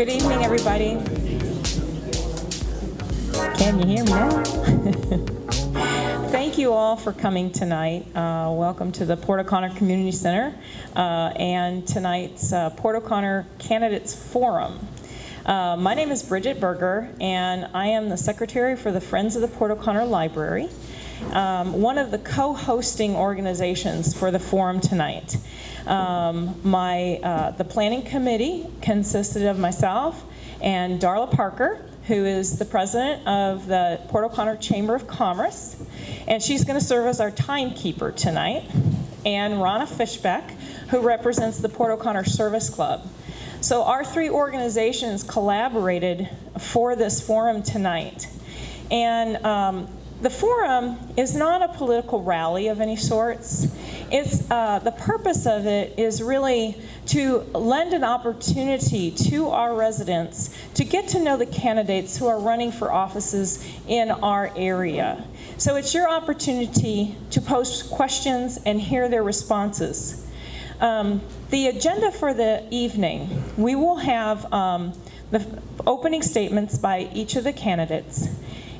Good evening, everybody. Can you hear me now? Thank you all for coming tonight. Welcome to the Port O'Connor Community Center and tonight's Port O'Connor Candidates Forum. My name is Bridget Berger, and I am the Secretary for the Friends of the Port O'Connor Library, one of the co-hosting organizations for the forum tonight. The planning committee consisted of myself and Darla Parker, who is the president of the Port O'Connor Chamber of Commerce, and she's going to serve as our timekeeper tonight, and Ronna Fishbeck, who represents the Port O'Connor Service Club. So our three organizations collaborated for this forum tonight. And the forum is not a political rally of any sorts. It's the purpose of it is really to lend an opportunity to our residents to get to know the candidates who are running for offices in our area. So it's your opportunity to post questions and hear their responses. The agenda for the evening, we will have the opening statements by each of the candidates.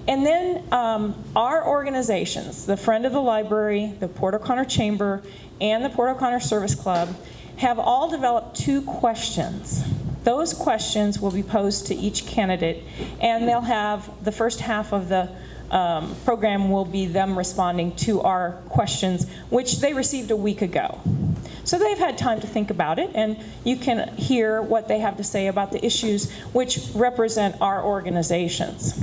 And then our organizations, the Friend of the Library, the Port O'Connor Chamber, and the Port O'Connor Service Club, have all developed 2 questions. Those questions will be posed to each candidate, and they'll have the first half of the program will be them responding to our questions, which they received a week ago. So they've had time to think about it, and you can hear what they have to say about the issues which represent our organizations.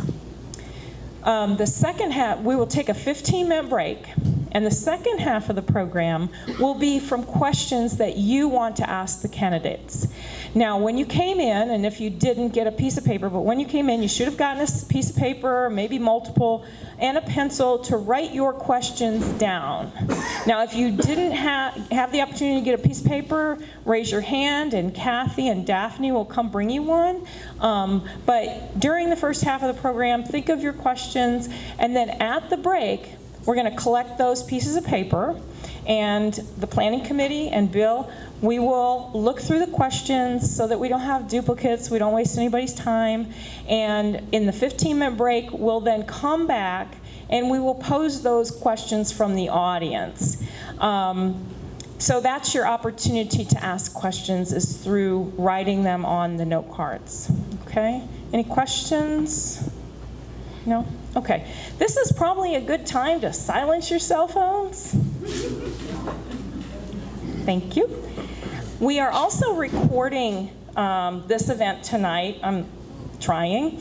The second half, we will take a 15-minute break, and the second half of the program will be from questions that you want to ask the candidates. Now, when you came in, and if you didn't get a piece of paper, but when you came in, you should have gotten a piece of paper, maybe multiple, and a pencil to write your questions down. Now, if you didn't have the opportunity to get a piece of paper, raise your hand, and Kathy and Daphne will come bring you one. But during the first half of the program, think of your questions, and then at the break, we're going to collect those pieces of paper, and the planning committee and Bill, we will look through the questions so that we don't have duplicates, we don't waste anybody's time, and in the 15-minute break, we'll then come back and we will pose those questions from the audience. So that's your opportunity to ask questions, is through writing them on the note cards. Okay? Any questions? No? Okay. This is probably a good time to silence your cell phones. Thank you. We are also recording this event tonight. I'm trying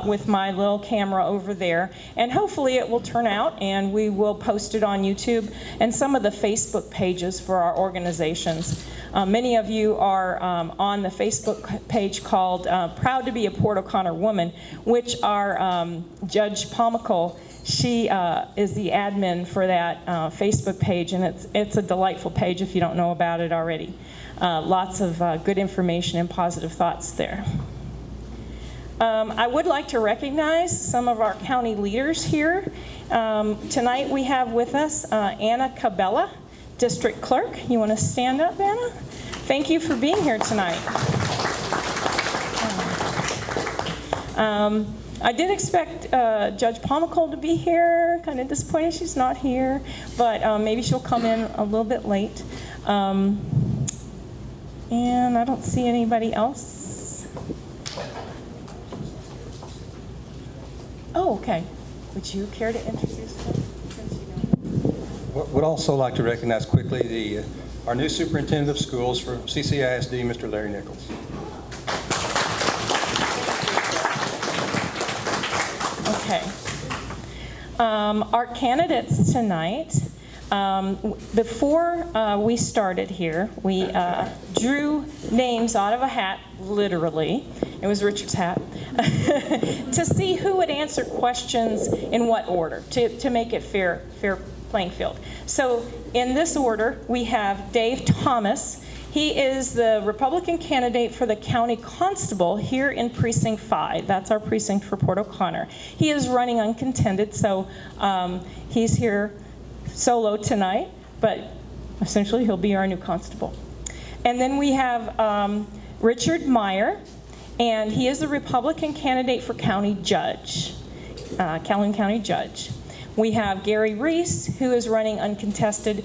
with my little camera over there, and hopefully it will turn out, and we will post it on YouTube and some of the Facebook pages for our organizations. Many of you are on the Facebook page called Proud to be a Port O'Connor Woman, which our Judge Pomical, she is the admin for that Facebook page, and it's a delightful page if you don't know about it already. Lots of good information and positive thoughts there. I would like to recognize some of our county leaders here. Tonight we have with us Anna Cabela, District Clerk. You want to stand up, Anna? Thank you for being here tonight. I did expect Judge Pomical to be here. Kind of disappointed she's not here, but maybe she'll come in a little bit late. And I don't see anybody else. Oh, okay. Would you care to introduce them? Would also like to recognize quickly our new superintendent of schools for CCISD, Mr. Larry Nichols. Okay. Our candidates tonight, before we started here, we drew names out of a hat, literally. It was Richard's hat, to see who would answer questions in what order, to make it fair playing field. So in this order, we have Dave Thomas. He is the Republican candidate for the county constable here in Precinct 5. That's our precinct for Port O'Connor. He is running uncontested, so he's here solo tonight, but essentially he'll be our new constable. And then we have Richard Meyer, and he is the Republican candidate for county judge, Calhoun County Judge. We have Gary Reese, who is running uncontested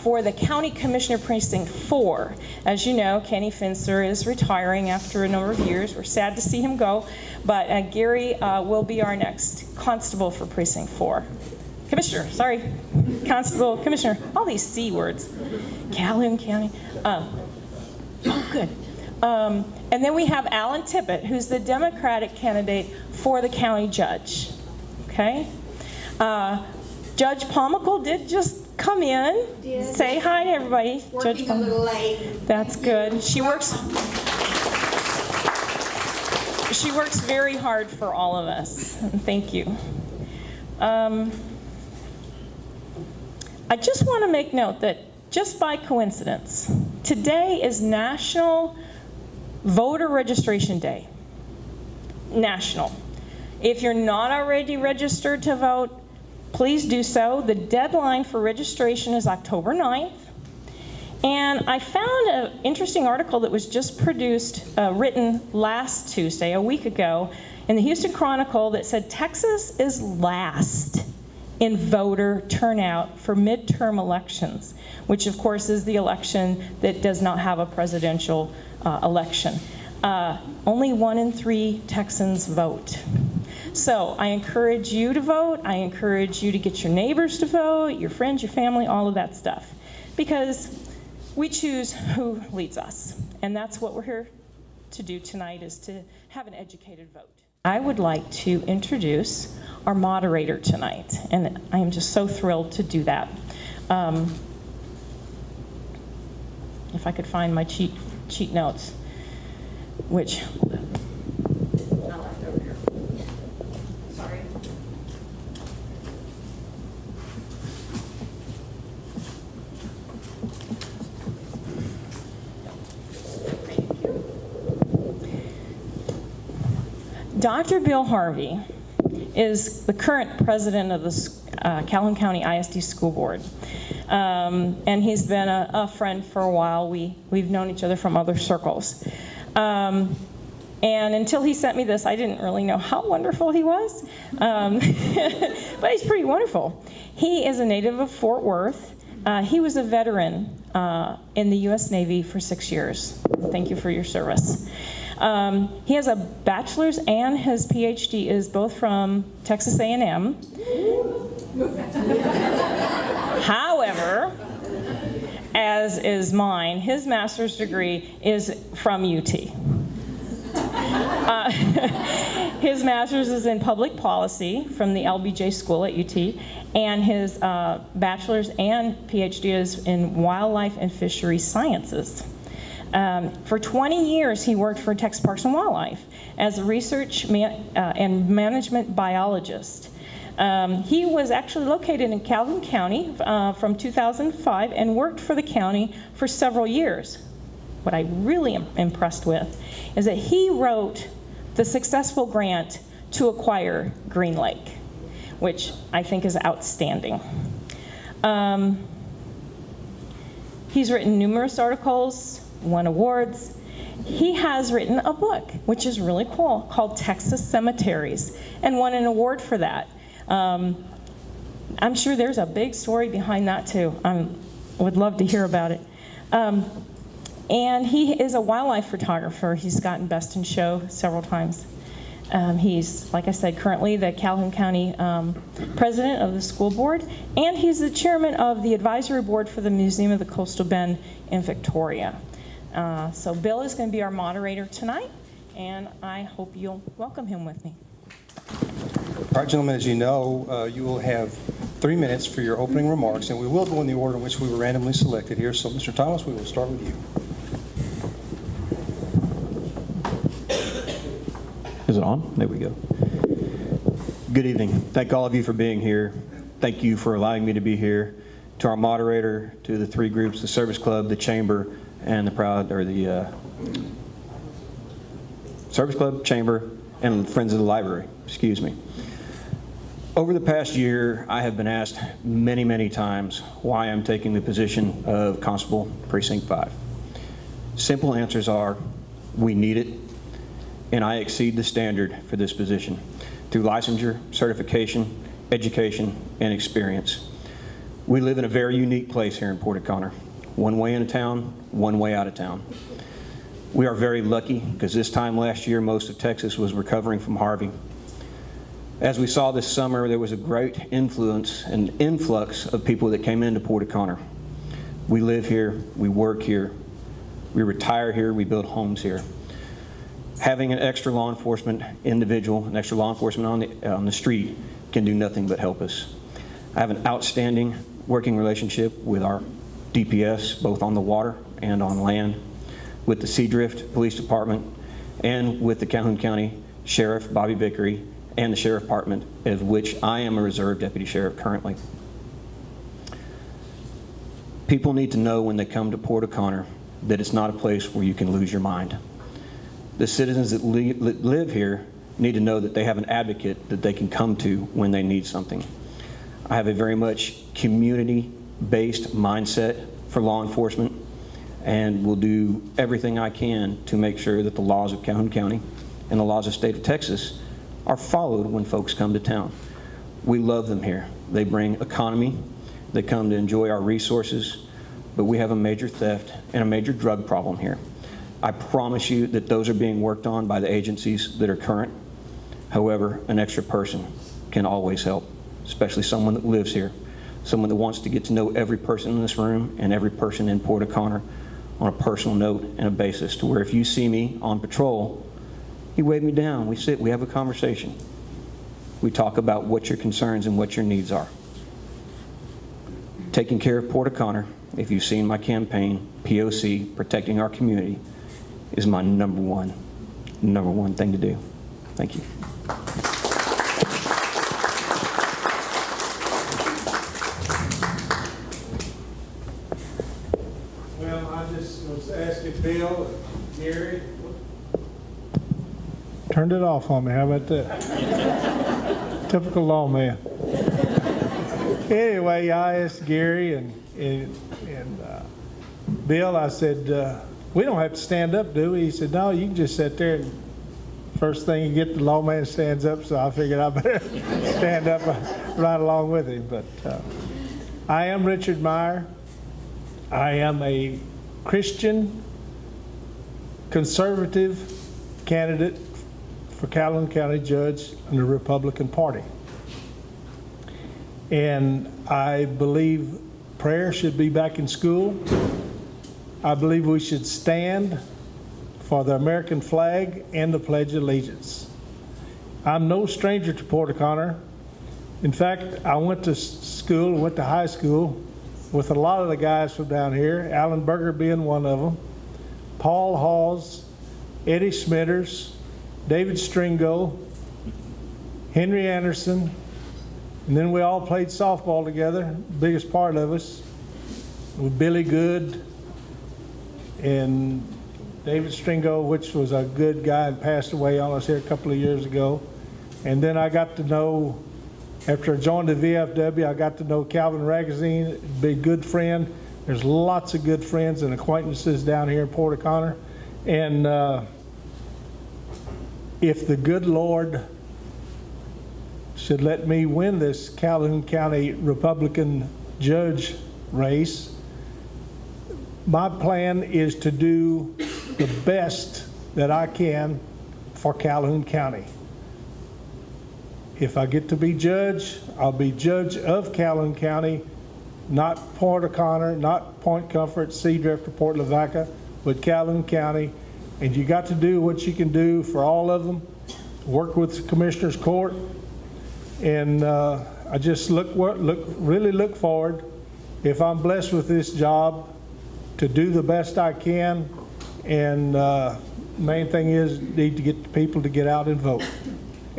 for the County Commissioner Precinct 4. As you know, Kenny Finster is retiring after a number of years. We're sad to see him go, but Gary will be our next constable for Precinct 4. Commissioner, sorry. Constable, Commissioner, all these C words. Calhoun County. Good. And then we have Allen Tippit, who's the Democratic candidate for the county judge. Okay? Judge Palmical did just come in. Say hi to everybody. Working a little late. That's good. She works very hard for all of us. Thank you. I just want to make note that just by coincidence, today is National Voter Registration Day. National. If you're not already registered to vote, please do so. The deadline for registration is October 9th. And I found an interesting article that was just produced, written last Tuesday, a week ago, in the Houston Chronicle that said Texas is last in voter turnout for midterm elections, which of course is the election that does not have a presidential election. Only 1 in 3 Texans vote. So I encourage you to vote. I encourage you to get your neighbors to vote, your friends, your family, all of that stuff. Because we choose who leads us. And that's what we're here to do tonight, is to have an educated vote. I would like to introduce our moderator tonight. And I am just so thrilled to do that. If I could find my cheat notes, which... Dr. Bill Harvey is the current president of the Calhoun County ISD School Board. And he's been a friend for a while. We've known each other from other circles. And until he sent me this, I didn't really know how wonderful he was. But he's pretty wonderful. He is a native of Fort Worth. He was a veteran in the U.S. Navy for 6 years. Thank you for your service. He has a bachelor's and his PhD is both from Texas A&M. However, as is mine, his master's degree is from UT. His master's is in public policy from the LBJ School at UT, and his bachelor's and PhD is in wildlife and fishery sciences. For 20 years, he worked for Texas Parks and Wildlife as a research and management biologist. He was actually located in Calhoun County from 2005 and worked for the county for several years. What I really am impressed with is that he wrote the successful grant to acquire Green Lake, which I think is outstanding. He's written numerous articles, won awards. He has written a book, which is really cool, called Texas Cemeteries, and won an award for that. I'm sure there's a big story behind that too. I would love to hear about it. And he is a wildlife photographer. He's gotten Best in Show several times. He's, like I said, currently the Calhoun County president of the school board, and he's the chairman of the advisory board for the Museum of the Coastal Bend in Victoria. So Bill is going to be our moderator tonight, and I hope you'll welcome him with me. All right, gentlemen, as you know, you will have 3 minutes for your opening remarks, and we will go in the order in which we were randomly selected here. So, Mr. Thomas, we will start with you. Is it on? There we go. Good evening. Thank all of you for being here. Thank you for allowing me to be here. To our moderator, to the 3 groups, the Service Club, the Chamber, and the Service Club, Chamber, and Friends of the Library, excuse me. Over the past year, I have been asked many, many times why I'm taking the position of Constable Precinct 5. Simple answers are, we need it. and I exceed the standard for this position through licensure, certification, education, and experience. We live in a very unique place here in Port O'Connor. One way into town, one way out of town. We are very lucky because this time last year, most of Texas was recovering from Harvey. As we saw this summer, there was a great influence and influx of people that came into Port O'Connor. We live here, we work here, we retire here, we build homes here. Having an extra law enforcement individual, an extra law enforcement on the street can do nothing but help us. I have an outstanding working relationship with our DPS, both on the water and on land, with the Seadrift Police Department, and with the Calhoun County Sheriff, Bobby Vickery, and the Sheriff Department, of which I am a reserve deputy sheriff currently. People need to know when they come to Port O'Connor that it's not a place where you can lose your mind. The citizens that live here need to know that they have an advocate that they can come to when they need something. I have a very much community-based mindset for law enforcement, and will do everything I can to make sure that the laws of Calhoun County and the laws of the state of Texas are followed when folks come to town. We love them here. They bring economy. They come to enjoy our resources, but we have a major theft and a major drug problem here. I promise you that those are being worked on by the agencies that are current. However, an extra person can always help, especially someone that lives here, someone that wants to get to know every person in this room and every person in Port O'Connor on a personal note and a basis, to where if you see me on patrol, you wave me down, we sit, we have a conversation. We talk about what your concerns and what your needs are. Taking care of Port O'Connor, if you've seen my campaign, POC, protecting our community, is my number one thing to do. Thank you. Well, I just was asking Bill and Gary. Turned it off on me, how about that? Typical lawman. Anyway, I asked Gary and Bill, I said, we don't have to stand up, do we? He said, no, you can just sit there, and first thing you get, the lawman stands up, so I figured I better stand up right along with him. But I am Richard Meyer. I am a Christian conservative candidate for Calhoun County Judge in the Republican Party. And I believe prayer should be back in school. I believe we should stand for the American flag and the Pledge of Allegiance. I'm no stranger to Port O'Connor. In fact, I went to school, went to high school with a lot of the guys from down here, Alan Berger being one of them, Paul Hawes, Eddie Smitters, David Stringo, Henry Anderson, and then we all played softball together, biggest part of us, with Billy Good and David Stringo, which was a good guy and passed away on us here a couple of years ago. And then I got to know, after I joined the VFW, I got to know Calvin Ragazine, be a good friend. There's lots of good friends and acquaintances down here in Port O'Connor. And if the good Lord should let me win this Calhoun County Republican judge race, my plan is to do the best that I can for Calhoun County. If I get to be judge, I'll be judge of Calhoun County, not Port O'Connor, not Point Comfort, Seadrift, or Port Lavaca, but Calhoun County. And you got to do what you can do for all of them. Work with the Commissioner's Court. And I just really look forward, if I'm blessed with this job, to do the best I can. And main thing is, need to get the people to get out and vote.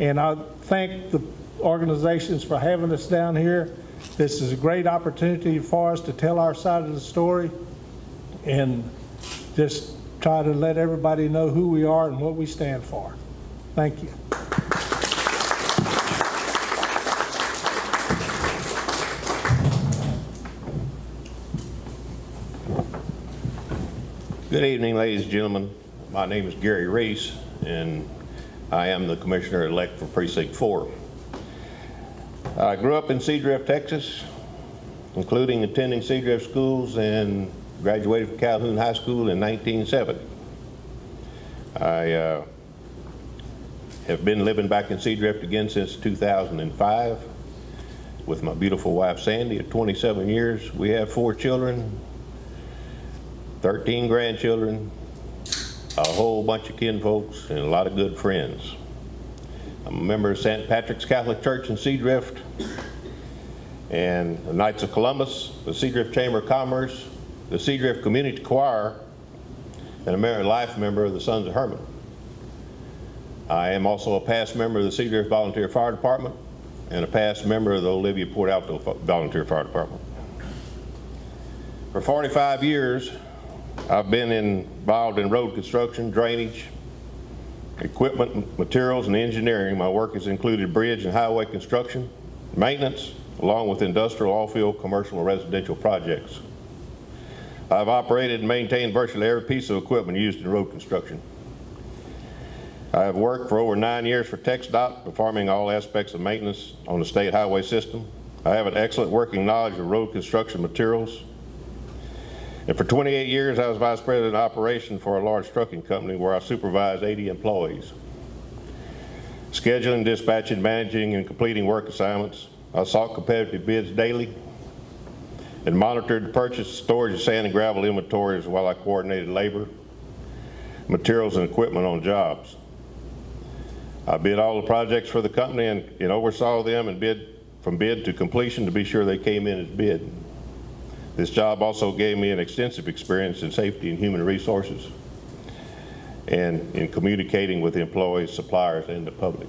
And I thank the organizations for having us down here. This is a great opportunity for us to tell our side of the story and just try to let everybody know who we are and what we stand for. Thank you. Good evening, ladies and gentlemen. My name is Gary Reese, and I am the Commissioner-elect for Precinct 4. I grew up in Seadrift, Texas, including attending Seadrift schools, and graduated from Calhoun High School in 1970. I have been living back in Seadrift again since 2005 with my beautiful wife Sandy of 27 years. We have 4 children, 13 grandchildren, a whole bunch of kinfolks, and a lot of good friends. I'm a member of St. Patrick's Catholic Church in Seadrift, and the Knights of Columbus, the Seadrift Chamber of Commerce, the Seadrift Community Choir, and a married life member of the Sons of Herman. I am also a past member of the Seadrift Volunteer Fire Department and a past member of the Olivia Port Alto Volunteer Fire Department. For 45 years, I've been involved in road construction, drainage, equipment, materials, and engineering. My work has included bridge and highway construction, maintenance, along with industrial, oil-field, commercial, and residential projects. I've operated and maintained virtually every piece of equipment used in road construction. I have worked for over 9 years for TxDOT, performing all aspects of maintenance on the state highway system. I have an excellent working knowledge of road construction materials. And for 28 years, I was Vice President of Operations for a large trucking company where I supervised 80 employees. Scheduling, dispatching, managing, and completing work assignments. I sought competitive bids daily and monitored the purchase, storage of sand and gravel inventories while I coordinated labor, materials, and equipment on jobs. I bid all the projects for the company and oversaw them and bid from bid to completion to be sure they came in as bid. This job also gave me an extensive experience in safety and human resources and in communicating with employees, suppliers, and the public.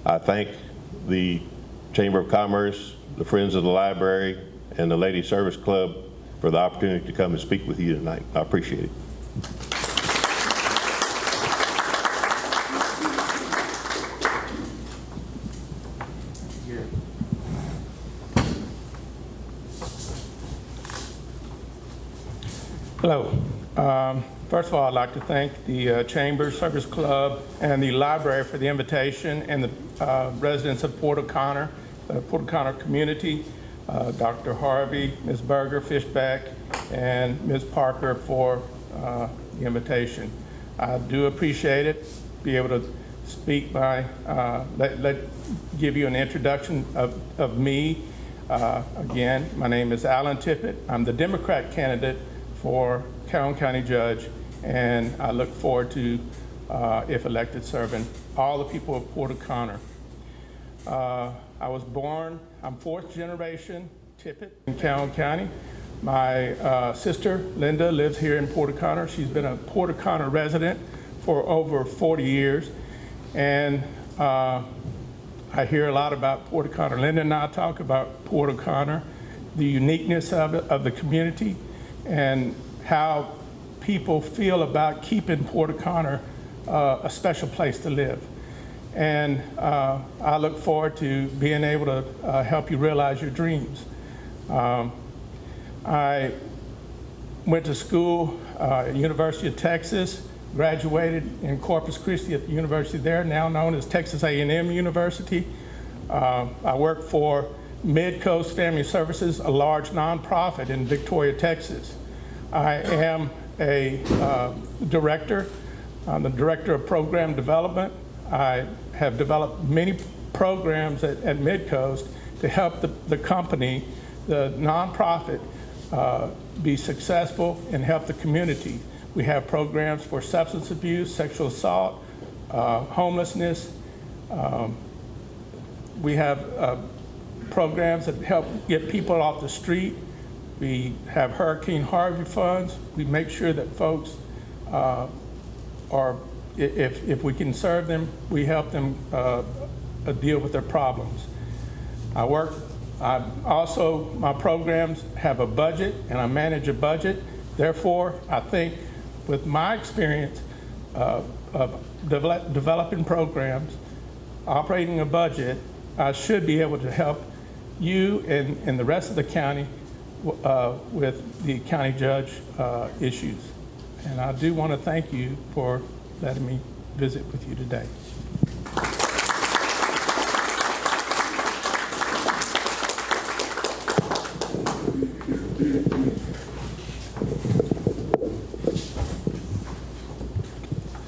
I thank the Chamber of Commerce, the Friends of the Library, and the Lady Service Club for the opportunity to come and speak with you tonight. I appreciate it. Hello. First of all, I'd like to thank the Chamber Service Club and the library for the invitation, and the residents of Port O'Connor, the Port O'Connor community, Dr. Harvey, Ms. Berger, Fishback, and Ms. Parker for the invitation. I do appreciate it, be able to speak by, give you an introduction of me. Again, my name is Allen Tippit. I'm the Democrat candidate for Calhoun County Judge, and I look forward to, if elected, serving all the people of Port O'Connor. I was born, I'm 4th generation Tippit in Calhoun County. My sister, Linda, lives here in Port O'Connor. She's been a Port O'Connor resident for over 40 years, and I hear a lot about Port O'Connor. Linda and I talk about Port O'Connor, the uniqueness of the community, and how people feel about keeping Port O'Connor a special place to live. And I look forward to being able to help you realize your dreams. I went to school at University of Texas, graduated in Corpus Christi at the university there, now known as Texas A&M University. I worked for Mid-Coast Family Services, a large nonprofit in Victoria, Texas. I am a director. I'm the director of program development. I have developed many programs at Mid-Coast to help the company, the nonprofit, be successful and help the community. We have programs for substance abuse, sexual assault, homelessness. We have programs that help get people off the street. We have Hurricane Harvey funds. We make sure that folks if we can serve them, we help them deal with their problems. My programs have a budget, and I manage a budget. Therefore, I think with my experience of developing programs, operating a budget, I should be able to help you and the rest of the county with the county judge issues. And I do want to thank you for letting me visit with you today.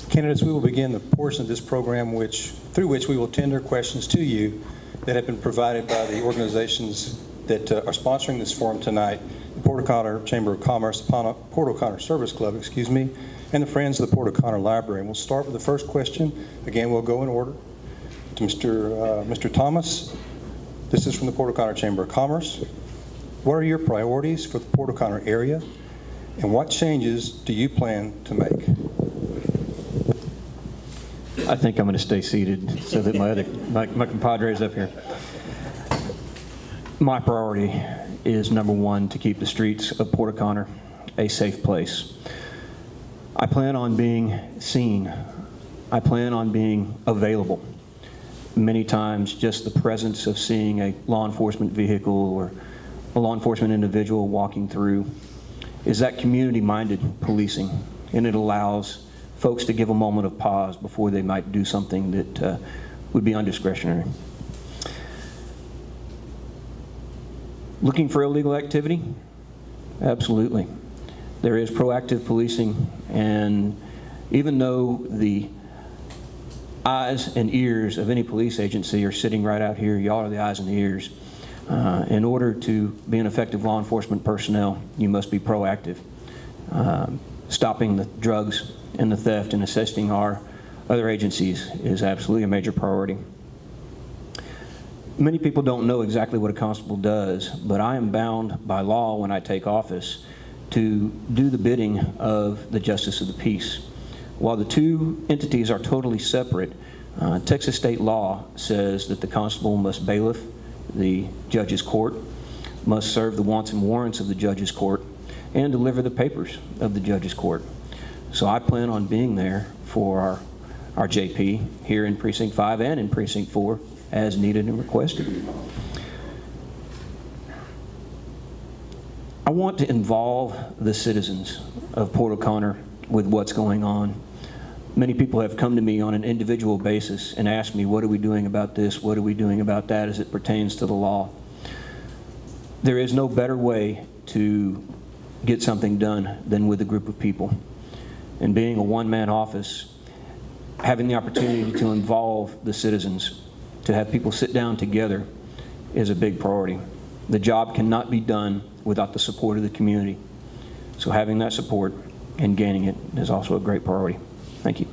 Candidates, we will begin the portion of this program through which we will tender questions to you that have been provided by the organizations that are sponsoring this forum tonight, the Port O'Connor Chamber of Commerce, Port O'Connor Service Club, and the Friends of the Port O'Connor Library. And we'll start with the first question. Again, we'll go in order to Mr. Thomas. This is from the Port O'Connor Chamber of Commerce. What are your priorities for the Port O'Connor area, and what changes do you plan to make? I think I'm going to stay seated so that my compadre is up here. My priority is, number one, to keep the streets of Port O'Connor a safe place. I plan on being seen. I plan on being available. Many times, just the presence of seeing a law enforcement vehicle or a law enforcement individual walking through is that community-minded policing, and it allows folks to give a moment of pause before they might do something that would be undiscretionary. Looking for illegal activity? Absolutely. There is proactive policing, and even though the eyes and ears of any police agency are sitting right out here, y'all are the eyes and the ears. In order to be an effective law enforcement personnel, you must be proactive. Stopping the drugs and the theft and assisting our other agencies is absolutely a major priority. Many people don't know exactly what a constable does, but I am bound by law when I take office to do the bidding of the Justice of the Peace. While the two entities are totally separate, Texas state law says that the constable must bailiff the judge's court, must serve the wants and warrants of the judge's court, and deliver the papers of the judge's court. So I plan on being there for our JP here in Precinct 5 and in Precinct 4 as needed and requested. I want to involve the citizens of Port O'Connor with what's going on. Many people have come to me on an individual basis and asked me, what are we doing about this? What are we doing about that as it pertains to the law? There is no better way to get something done than with a group of people. And being a one-man office, having the opportunity to involve the citizens, to have people sit down together is a big priority. The job cannot be done without the support of the community. So having that support and gaining it is also a great priority. Thank you.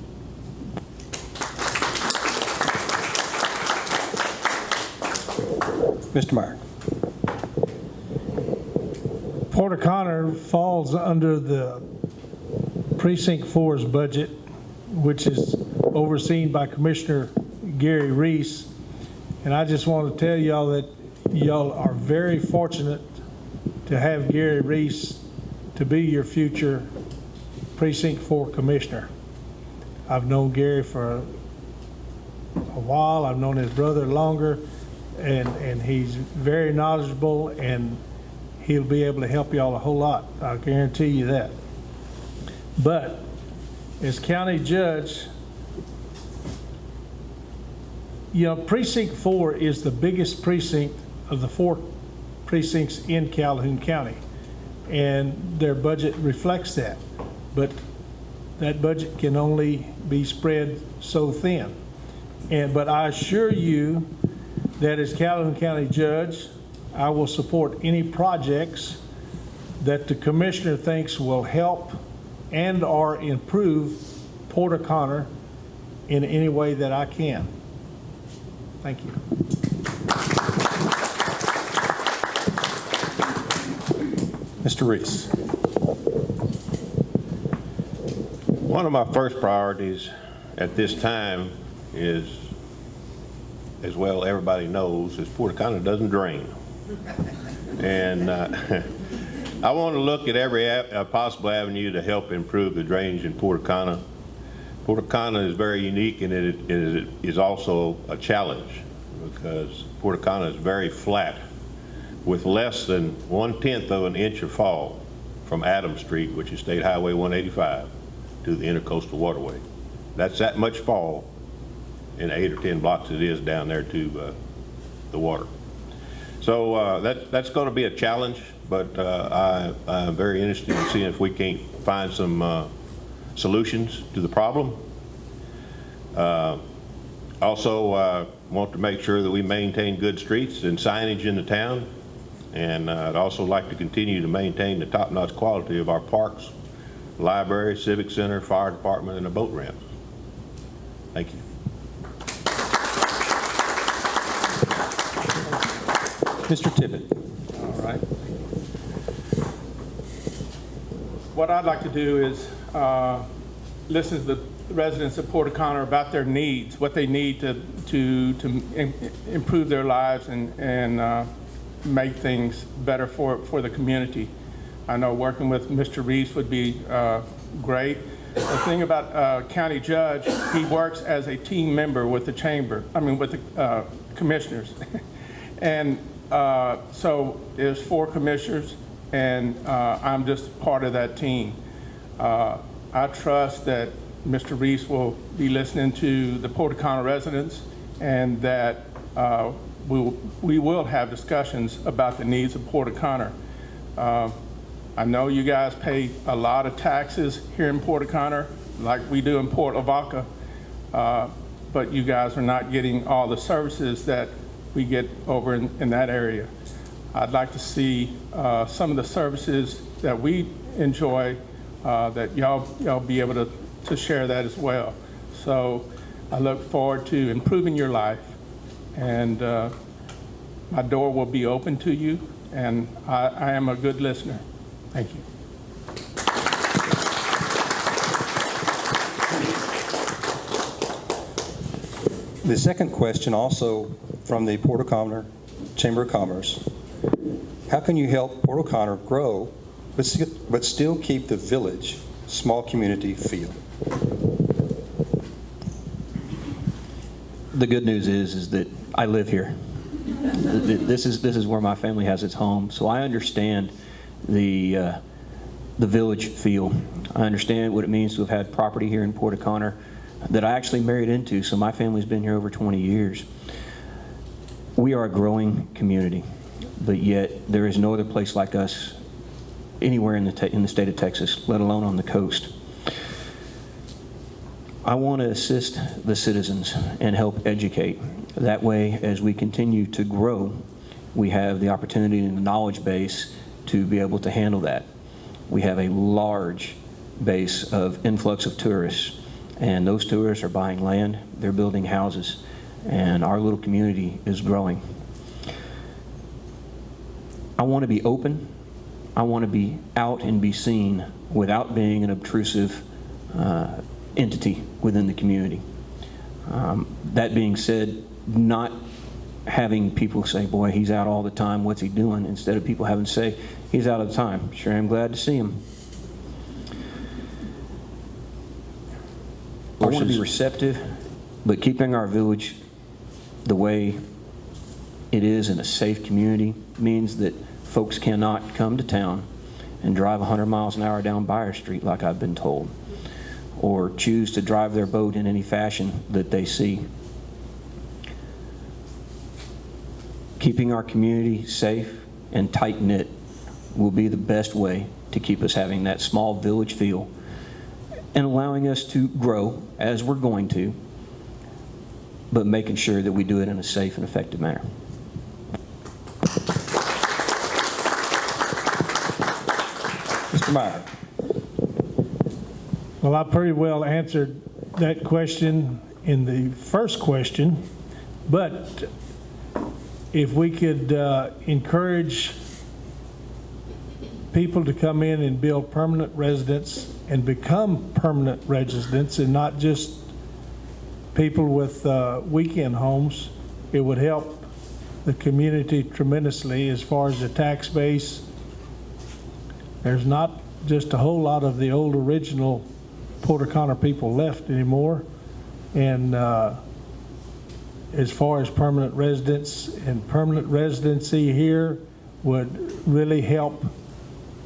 Mr. Meyer. Port O'Connor falls under the Precinct 4's budget, which is overseen by Commissioner Gary Reese. And I just want to tell y'all that y'all are very fortunate to have Gary Reese to be your future Precinct 4 Commissioner. I've known Gary for a while. I've known his brother longer, and he's very knowledgeable, and he'll be able to help y'all a whole lot. I guarantee you that. But as county judge, you know, Precinct 4 is the biggest precinct of the 4 precincts in Calhoun County, and their budget reflects that. But that budget can only be spread so thin. But I assure you that as Calhoun County Judge, I will support any projects that the Commissioner thinks will help and or improve Port O'Connor in any way that I can. Thank you. Mr. Reese. One of my first priorities at this time is, as well everybody knows, is Port O'Connor doesn't drain. And I want to look at every possible avenue to help improve the drainage in Port O'Connor. Port O'Connor is very unique, and it is also a challenge because Port O'Connor is very flat with less than 1/10 of an inch of fall from Adams Street, which is State Highway 185, to the Intercoastal Waterway. That's that much fall in 8 or 10 blocks it is down there to the water. So that's going to be a challenge, but I'm very interested in seeing if we can't find some solutions to the problem. Also want to make sure that we maintain good streets and signage in the town, and I'd also like to continue to maintain the top-notch quality of our parks, library, civic center, fire department, and the boat ramps. Thank you. Mr. Tippit. All right. What I'd like to do is listen to the residents of Port O'Connor about their needs, what they need to improve their lives and make things better for the community. I know working with Mr. Reese would be great. The thing about County Judge, he works as a team member with the chamber, with the commissioners. And so there's 4 commissioners, and I'm just part of that team. I trust that Mr. Reese will be listening to the Port O'Connor residents, and that we will have discussions about the needs of Port O'Connor. I know you guys pay a lot of taxes here in Port O'Connor, like we do in Port Lavaca, but you guys are not getting all the services that we get over in that area. I'd like to see some of the services that we enjoy, that y'all be able to share that as well. So I look forward to improving your life, and my door will be open to you, and I am a good listener. Thank you. The second question, also from the Port O'Connor Chamber of Commerce: how can you help Port O'Connor grow but still keep the village small community feel? The good news is that I live here. This is where my family has its home, so I understand the village feel. I understand what it means to have had property here in Port O'Connor that I actually married into, so my family's been here over 20 years. We are a growing community, but yet there is no other place like us anywhere in the state of Texas, let alone on the coast. I want to assist the citizens and help educate. That way, as we continue to grow, we have the opportunity and the knowledge base to be able to handle that. We have a large base of influx of tourists, and those tourists are buying land, they're building houses, and our little community is growing. I want to be open. I want to be out and be seen without being an obtrusive entity within the community. That being said, not having people say, boy, he's out all the time, what's he doing? Instead of people having to say, he's out of the time. Sure, I'm glad to see him. I want to be receptive, but keeping our village the way it is in a safe community means that folks cannot come to town and drive 100 miles an hour down Byers Street like I've been told, or choose to drive their boat in any fashion that they see. Keeping our community safe and tight-knit will be the best way to keep us having that small village feel and allowing us to grow as we're going to, but making sure that we do it in a safe and effective manner. Mr. Meyer. Well, I pretty well answered that question in the first question, but if we could encourage people to come in and build permanent residence and become permanent residents and not just people with weekend homes, it would help the community tremendously as far as the tax base. There's not just a whole lot of the old original Port O'Connor people left anymore, and as far as permanent residents and permanent residency here would really help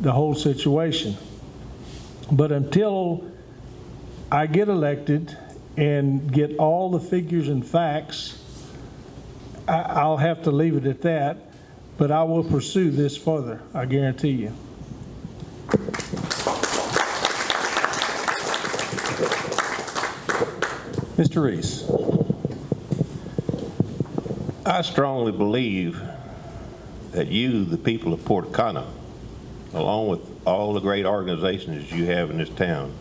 the whole situation. But until I get elected and get all the figures and facts, I'll have to leave it at that, but I will pursue this further, I guarantee you. Mr. Reese. I strongly believe that you, the people of Port O'Connor, along with all the great organizations you have in this town,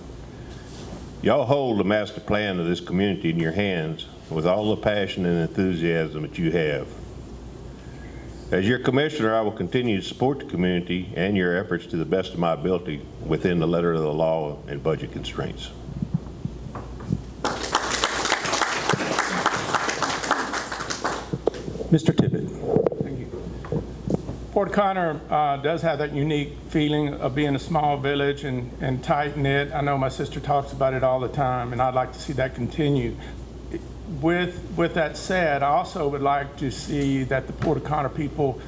y'all hold the master plan of this community in your hands with all the passion and enthusiasm that you have. As your commissioner, I will continue to support the community and your efforts to the best of my ability within the letter of the law and budget constraints. Mr. Tippit. Thank you. Port O'Connor does have that unique feeling of being a small village and tight-knit. I know my sister talks about it all the time, and I'd like to see that continue. With that said, I also would like to see that the Port O'Connor people,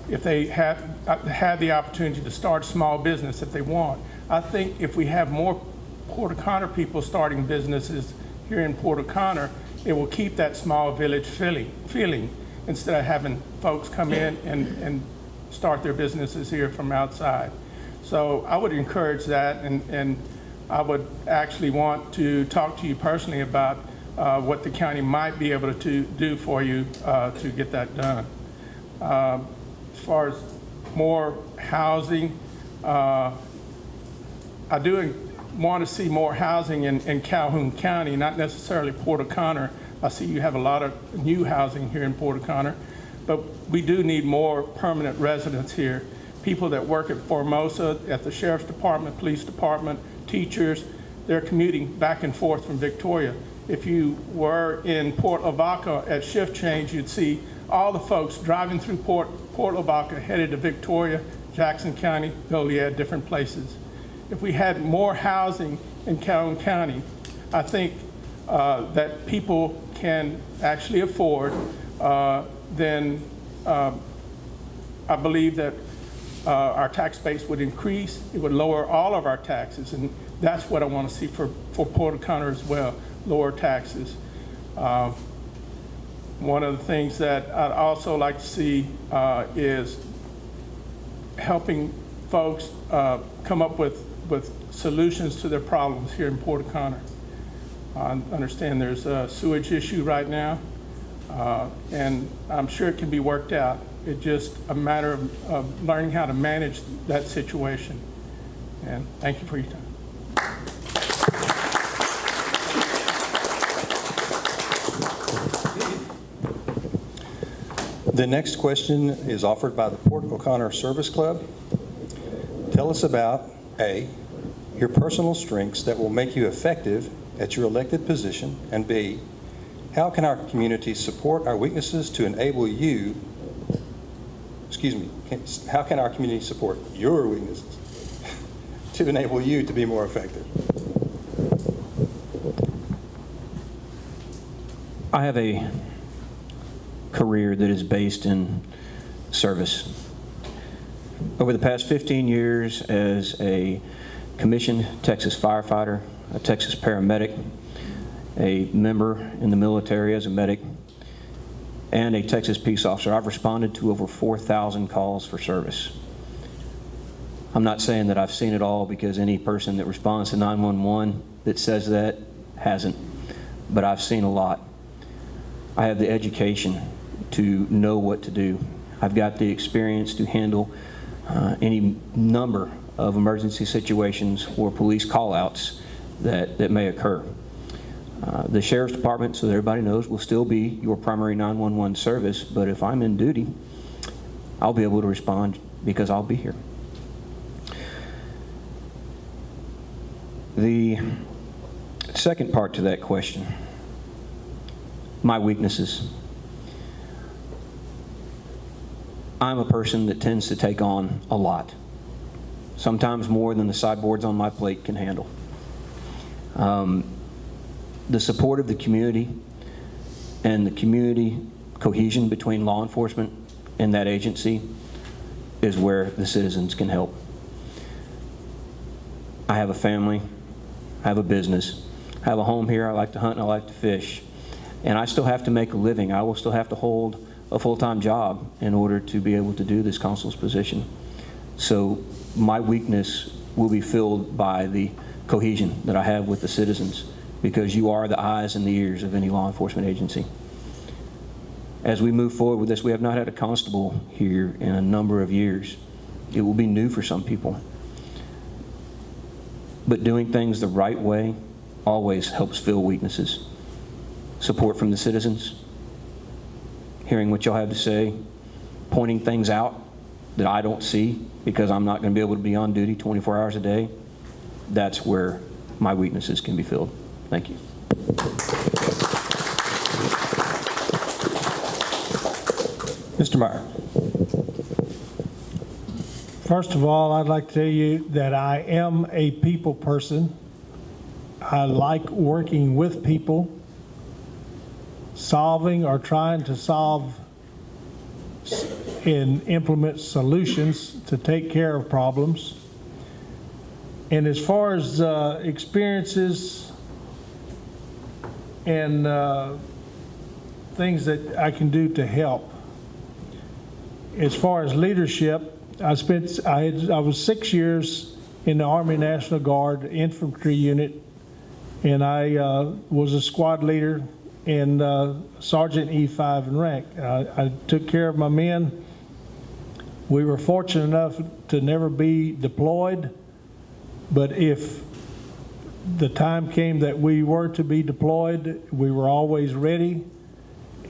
if they have the opportunity to start small business if they want. I think if we have more Port O'Connor people starting businesses here in Port O'Connor, it will keep that small village feeling instead of having folks come in and start their businesses here from outside. So I would encourage that, and I would actually want to talk to you personally about what the county might be able to do for you to get that done. As far as more housing, I do want to see more housing in Calhoun County, not necessarily Port O'Connor. I see you have a lot of new housing here in Port O'Connor, but we do need more permanent residents here. People that work at Formosa, at the Sheriff's Department, Police Department, teachers, they're commuting back and forth from Victoria. If you were in Port Lavaca at shift change, you'd see all the folks driving through Port Lavaca headed to Victoria, Jackson County, Goliad, different places. If we had more housing in Calhoun County, I think that people can actually afford, then I believe that our tax base would increase. It would lower all of our taxes, and that's what I want to see for Port O'Connor as well, lower taxes. One of the things that I'd also like to see is helping folks come up with solutions to their problems here in Port O'Connor. I understand there's a sewage issue right now, and I'm sure it can be worked out. It's just a matter of learning how to manage that situation. And thank you for your time. The next question is offered by the Port O'Connor Service Club. Tell us about A, your personal strengths that will make you effective at your elected position, and B, how can our community support our weaknesses to enable you, how can our community support your weaknesses to enable you to be more effective? I have a career that is based in service. Over the past 15 years as a commissioned Texas firefighter, a Texas paramedic, a member in the military as a medic, and a Texas peace officer, I've responded to over 4,000 calls for service. I'm not saying that I've seen it all, because any person that responds to 911 that says that hasn't, but I've seen a lot. I have the education to know what to do. I've got the experience to handle any number of emergency situations or police call-outs that may occur. The Sheriff's Department, so that everybody knows, will still be your primary 911 service, but if I'm in duty, I'll be able to respond because I'll be here. The second part to that question, my weaknesses. I'm a person that tends to take on a lot, sometimes more than the sideboards on my plate can handle. The support of the community and the community cohesion between law enforcement and that agency is where the citizens can help. I have a family, I have a business, I have a home here. I like to hunt and I like to fish. And I still have to make a living. I will still have to hold a full-time job in order to be able to do this constable's position. So my weakness will be filled by the cohesion that I have with the citizens, because you are the eyes and the ears of any law enforcement agency. As we move forward with this, we have not had a constable here in a number of years. It will be new for some people. But doing things the right way always helps fill weaknesses. Support from the citizens, hearing what y'all have to say, pointing things out that I don't see because I'm not going to be able to be on duty 24 hours a day. That's where my weaknesses can be filled. Thank you. Mr. Meyer. First of all, I'd like to tell you that I am a people person. I like working with people, solving or trying to solve and implement solutions to take care of problems. And as far as experiences and things that I can do to help, as far as leadership, I was 6 years in the Army National Guard infantry unit, and I was a squad leader and Sergeant E5 in rank. I took care of my men. We were fortunate enough to never be deployed, but if the time came that we were to be deployed, we were always ready,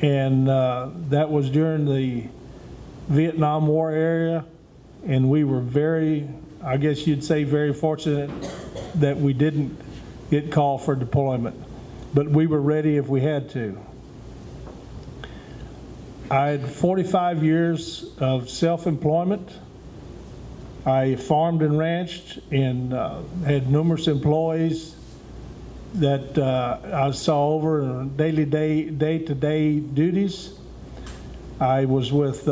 and that was during the Vietnam War area, and we were very, I guess you'd say, very fortunate that we didn't get called for deployment, but we were ready if we had to. I had 45 years of self-employment. I farmed and ranched and had numerous employees that I saw over on daily, day-to-day duties. I was with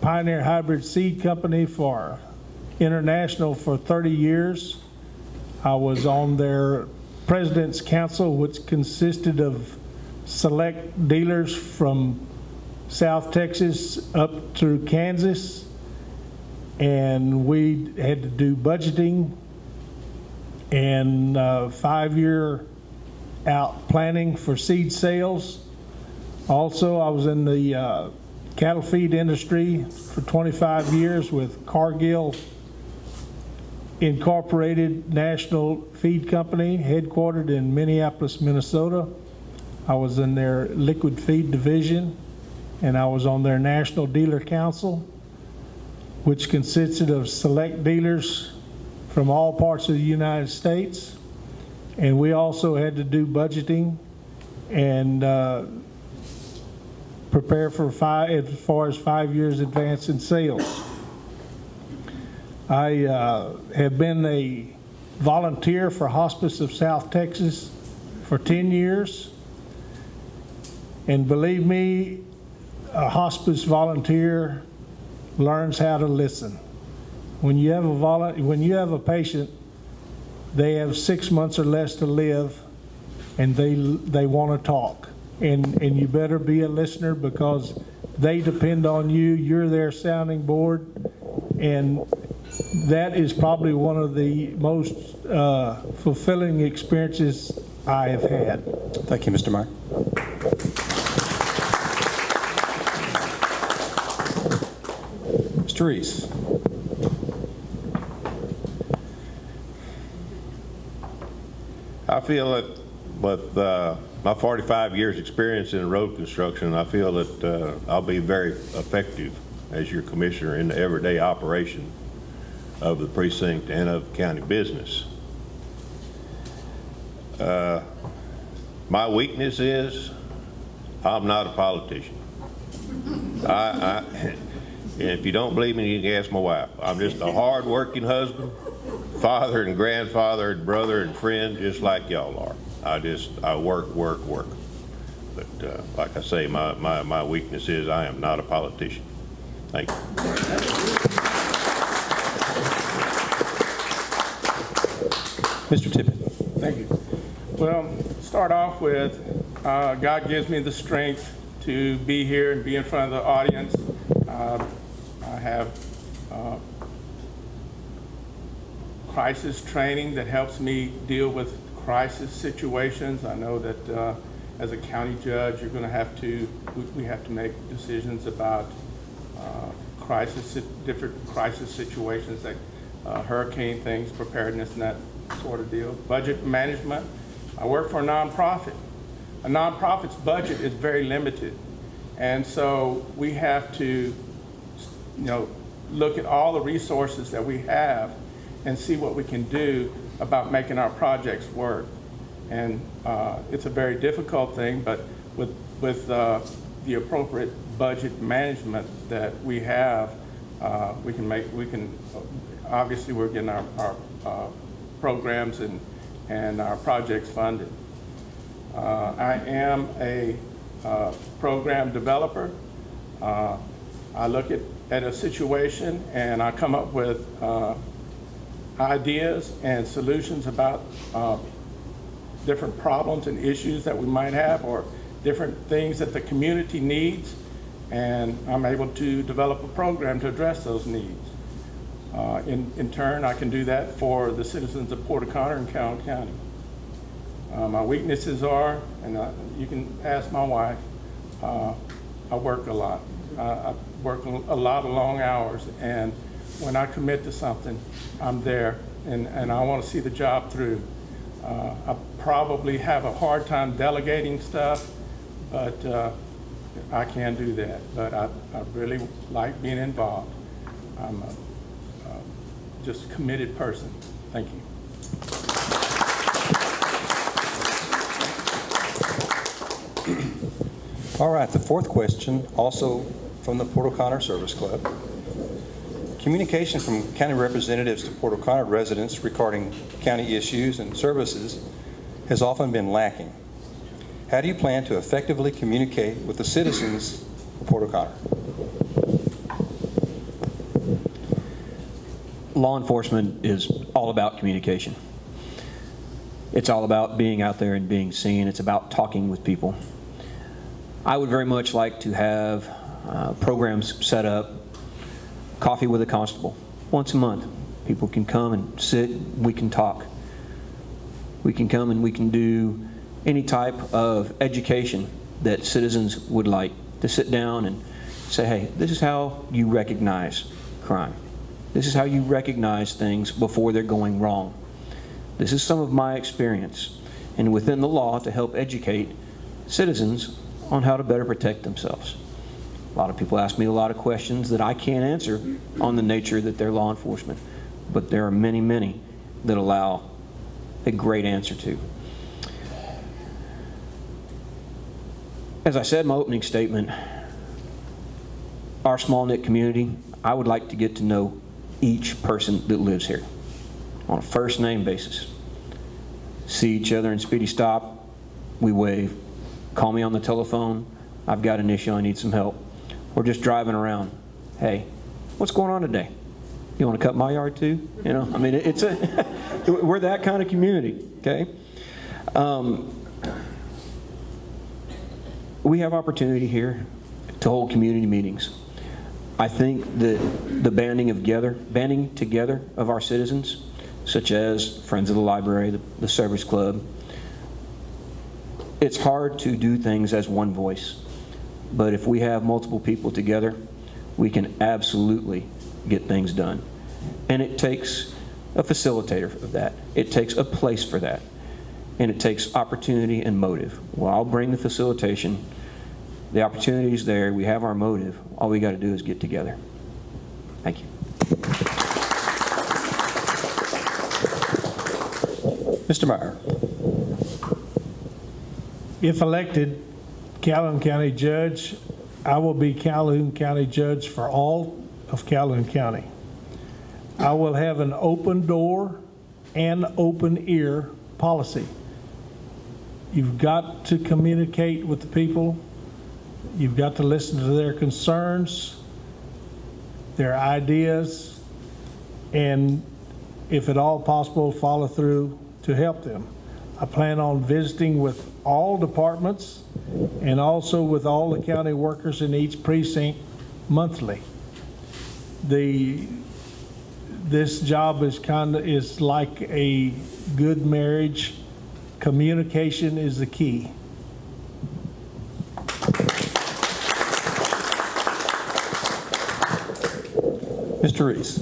Pioneer Hybrid Seed Company for International for 30 years. I was on their President's Council, which consisted of select dealers from South Texas up through Kansas, and we had to do budgeting and 5-year out planning for seed sales. Also, I was in the cattle feed industry for 25 years with Cargill Incorporated National Feed Company, headquartered in Minneapolis, Minnesota. I was in their liquid feed division, and I was on their National Dealer Council, which consisted of select dealers from all parts of the United States. And we also had to do budgeting and prepare for as far as 5 years advance in sales. I have been a volunteer for Hospice of South Texas for 10 years. And believe me, a hospice volunteer learns how to listen. When you have a patient, they have 6 months or less to live, and they want to talk. And you better be a listener, because they depend on you. You're their sounding board, and that is probably one of the most fulfilling experiences I have had. Thank you, Mr. Meyer. Mr. Reese. I feel that with my 45 years experience in road construction, I feel that I'll be very effective as your commissioner in the everyday operation of the precinct and of county business. My weakness is I'm not a politician. And if you don't believe me, you can ask my wife. I'm just a hard-working husband, father and grandfather and brother and friend, just like y'all are. I work. But like I say, my weakness is I am not a politician. Thank you. Mr. Tippit. Thank you. Well, start off with, God gives me the strength to be here and be in front of the audience. I have crisis training that helps me deal with crisis situations. I know that as a county judge, we have to make decisions about different crisis situations, like hurricane things, preparedness, and that sort of deal. Budget management. I work for a nonprofit. A nonprofit's budget is very limited, and so we have to, look at all the resources that we have and see what we can do about making our projects work. And it's a very difficult thing, but with the appropriate budget management that we have, obviously we're getting our programs and our projects funded. I am a program developer. I look at a situation and I come up with ideas and solutions about different problems and issues that we might have, or different things that the community needs, and I'm able to develop a program to address those needs. In turn, I can do that for the citizens of Port O'Connor and Calhoun County. My weaknesses are, and you can ask my wife, I work a lot. I work a lot of long hours, and when I commit to something, I'm there, and I want to see the job through. I probably have a hard time delegating stuff, but I can do that. But I really like being involved. I'm a just committed person. Thank you. All right, the fourth question, also from the Port O'Connor Service Club. Communication from county representatives to Port O'Connor residents regarding county issues and services has often been lacking. How do you plan to effectively communicate with the citizens of Port O'Connor? Law enforcement is all about communication. It's all about being out there and being seen. It's about talking with people. I would very much like to have programs set up, coffee with a constable, once a month. People can come and sit, we can talk. We can come and we can do any type of education that citizens would like, to sit down and say, hey, this is how you recognize crime. This is how you recognize things before they're going wrong. This is some of my experience, and within the law to help educate citizens on how to better protect themselves. A lot of people ask me a lot of questions that I can't answer on the nature that they're law enforcement, but there are many, many that allow a great answer to. As I said in my opening statement, our small-knit community, I would like to get to know each person that lives here on a first name basis. See each other in Speedy Stop, we wave. Call me on the telephone, I've got an issue, I need some help. Or just driving around, hey, what's going on today? You want to cut my yard too? You know, I mean, we're that kind of community, okay? We have opportunity here to hold community meetings. I think that the banding together of our citizens, such as Friends of the Library, the Service Club, it's hard to do things as one voice. But if we have multiple people together, we can absolutely get things done. And it takes a facilitator of that. It takes a place for that. And it takes opportunity and motive. Well, I'll bring the facilitation. The opportunity is there. We have our motive. All we got to do is get together. Thank you. Mr. Meyer. If elected Calhoun County Judge, I will be Calhoun County Judge for all of Calhoun County. I will have an open door and open ear policy. You've got to communicate with the people. You've got to listen to their concerns, their ideas, and if at all possible, follow through to help them. I plan on visiting with all departments and also with all the county workers in each precinct monthly. This job is like a good marriage. Communication is the key. Mr. Reese.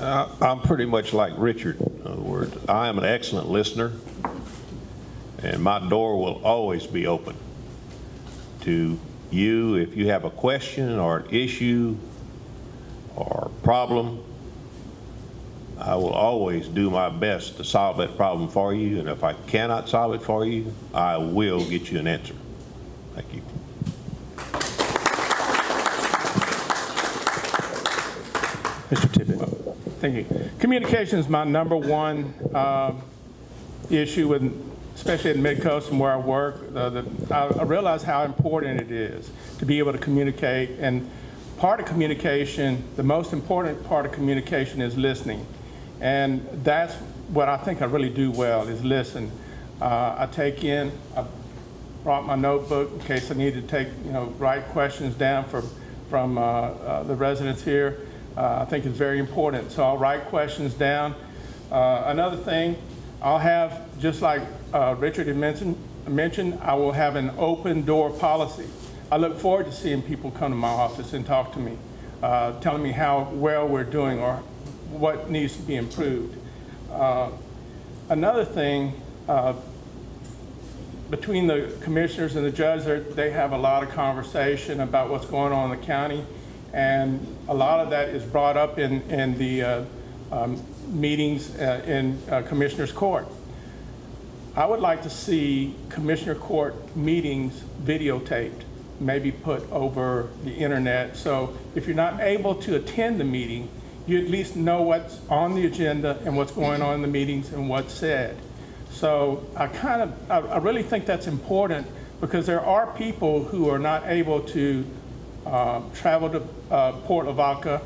I'm pretty much like Richard. In other words, I am an excellent listener, and my door will always be open to you if you have a question or an issue or problem. I will always do my best to solve that problem for you, and if I cannot solve it for you, I will get you an answer. Thank you. Mr. Tippit. Thank you. Communication is my number one issue, with, especially at Midcoast and where I work. I realize how important it is to be able to communicate. And part of communication, the most important part of communication is listening. And that's what I think I really do well, is listen. I brought my notebook in case I need to write questions down from the residents here. I think it's very important. So I'll write questions down. Another thing, I'll have, just like Richard had mentioned, I will have an open door policy. I look forward to seeing people come to my office and talk to me, telling me how well we're doing or what needs to be improved. Another thing, between the commissioners and the judge, they have a lot of conversation about what's going on in the county. And a lot of that is brought up in the meetings in Commissioner's Court. I would like to see Commissioner Court meetings videotaped, maybe put over the internet. So if you're not able to attend the meeting, you at least know what's on the agenda and what's going on in the meetings and what's said. So I really think that's important, because there are people who are not able to travel to Port Lavaca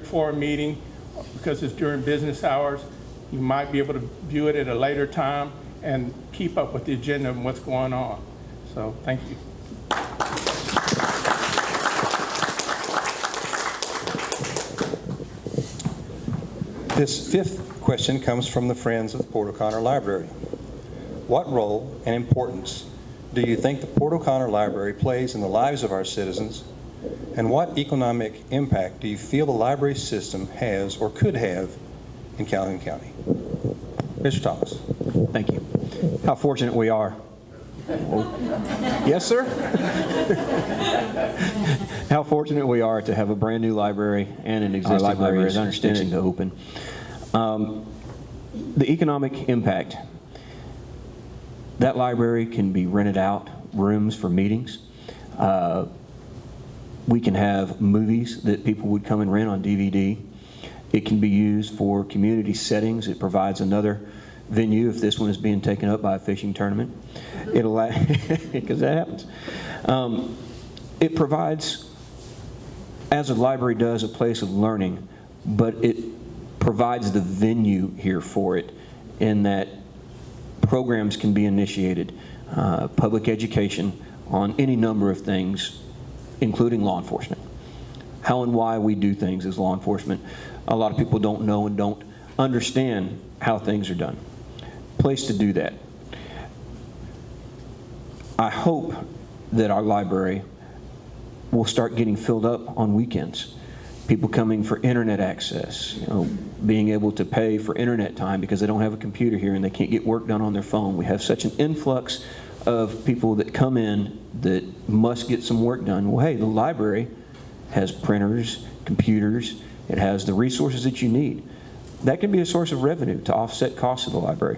for a meeting because it's during business hours. You might be able to view it at a later time and keep up with the agenda and what's going on. So thank you. This fifth question comes from the Friends of the Port O'Connor Library. What role and importance do you think the Port O'Connor Library plays in the lives of our citizens, and what economic impact do you feel the library system has or could have in Calhoun County? Mr. Thomas. Thank you. How fortunate we are. Yes, sir? How fortunate we are to have a brand new library and an existing library is understanding to open. The economic impact. That library can be rented out, rooms for meetings. We can have movies that people would come and rent on DVD. It can be used for community settings. It provides another venue if this one is being taken up by a fishing tournament. It'll, because that happens. It provides, as a library does, a place of learning, but it provides the venue here for it, in that programs can be initiated, public education on any number of things, including law enforcement. How and why we do things as law enforcement. A lot of people don't know and don't understand how things are done. Place to do that. I hope that our library will start getting filled up on weekends. People coming for internet access, being able to pay for internet time because they don't have a computer here and they can't get work done on their phone. We have such an influx of people that come in that must get some work done. Well, hey, the library has printers, computers, it has the resources that you need. That can be a source of revenue to offset costs of the library.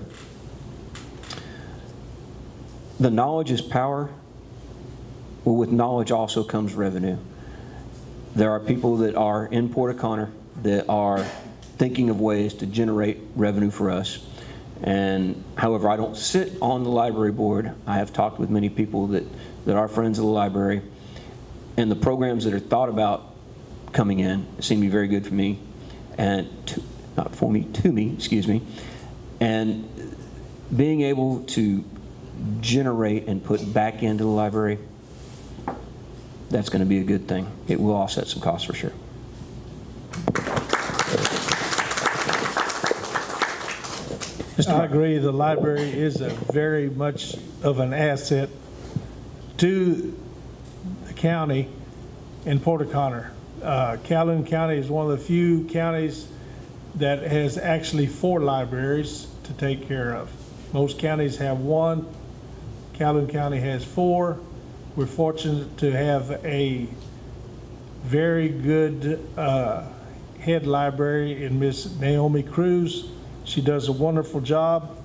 The knowledge is power. Well, with knowledge also comes revenue. There are people that are in Port O'Connor that are thinking of ways to generate revenue for us. And however, I don't sit on the library board. I have talked with many people that are friends of the library, and the programs that are thought about coming in seem to be very good for me, and to me, And being able to generate and put back into the library, that's going to be a good thing. It will offset some costs for sure. I agree, the library is a very much of an asset to the county and Port O'Connor. Calhoun County is one of the few counties that has actually 4 libraries to take care of. Most counties have 1. Calhoun County has 4. We're fortunate to have a very good head library in Miss Naomi Cruz. She does a wonderful job.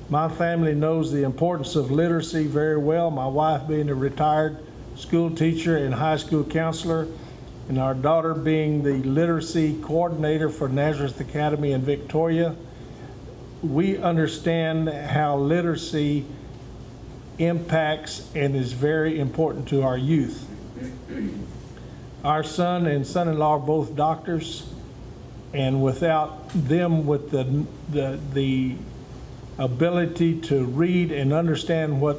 My family knows the importance of literacy very well, my wife being a retired school teacher and high school counselor, and our daughter being the literacy coordinator for Nazareth Academy in Victoria. We understand how literacy impacts and is very important to our youth. Our son and son-in-law are both doctors, and without them with the ability to read and understand what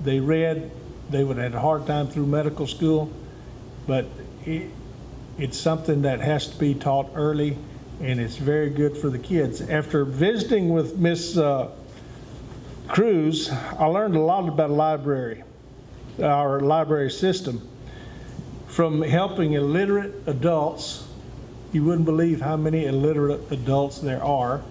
they read, they would have had a hard time through medical school. But it's something that has to be taught early, and it's very good for the kids. After visiting with Miss Cruz, I learned a lot about library, our library system. From helping illiterate adults, you wouldn't believe how many illiterate adults there are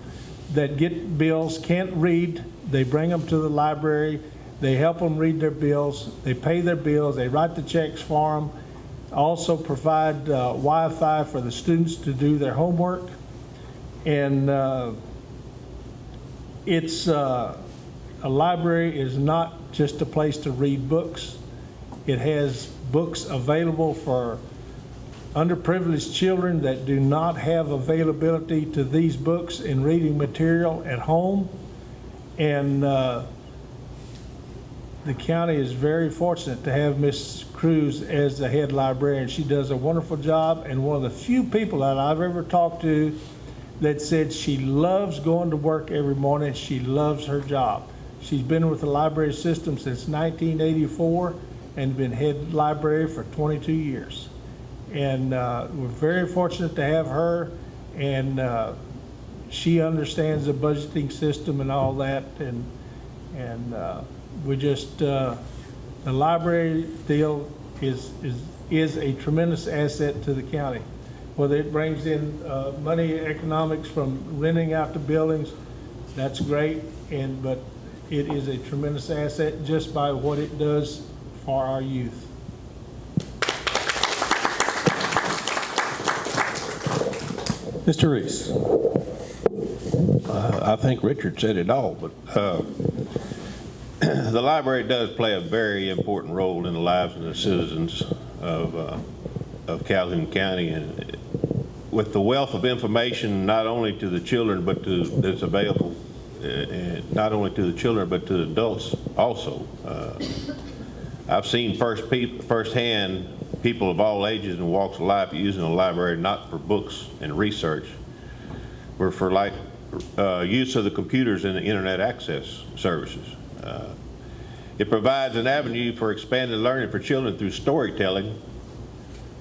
that get bills, can't read, they bring them to the library, they help them read their bills, they pay their bills, they write the checks for them, also provide Wi-Fi for the students to do their homework. And a library is not just a place to read books. It has books available for underprivileged children that do not have availability to these books and reading material at home. And the county is very fortunate to have Miss Cruz as the head librarian. She does a wonderful job, and one of the few people that I've ever talked to that said she loves going to work every morning. She loves her job. She's been with the library system since 1984 and been head librarian for 22 years. And we're very fortunate to have her, and she understands the budgeting system and all that, and we just the library deal is a tremendous asset to the county. Whether it brings in money, economics from renting out the buildings, that's great, but it is a tremendous asset just by what it does for our youth. Mr. Reese. I think Richard said it all, but the library does play a very important role in the lives of the citizens of Calhoun County, and with the wealth of information not only to the children but that's available, not only to the children but to the adults also. I've seen firsthand people of all ages and walks of life using the library not for books and research, but for use of the computers and the internet access services. It provides an avenue for expanded learning for children through storytelling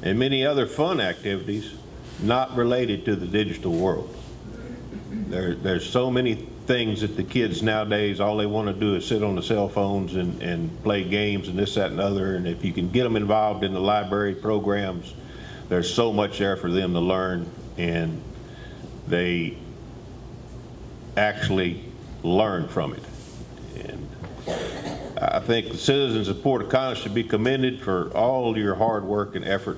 and many other fun activities not related to the digital world. There's so many things that the kids nowadays, all they want to do is sit on the cell phones and play games and this, that, and other. And if you can get them involved in the library programs, there's so much there for them to learn, and they actually learn from it. And I think the citizens of Port O'Connor should be commended for all your hard work and effort,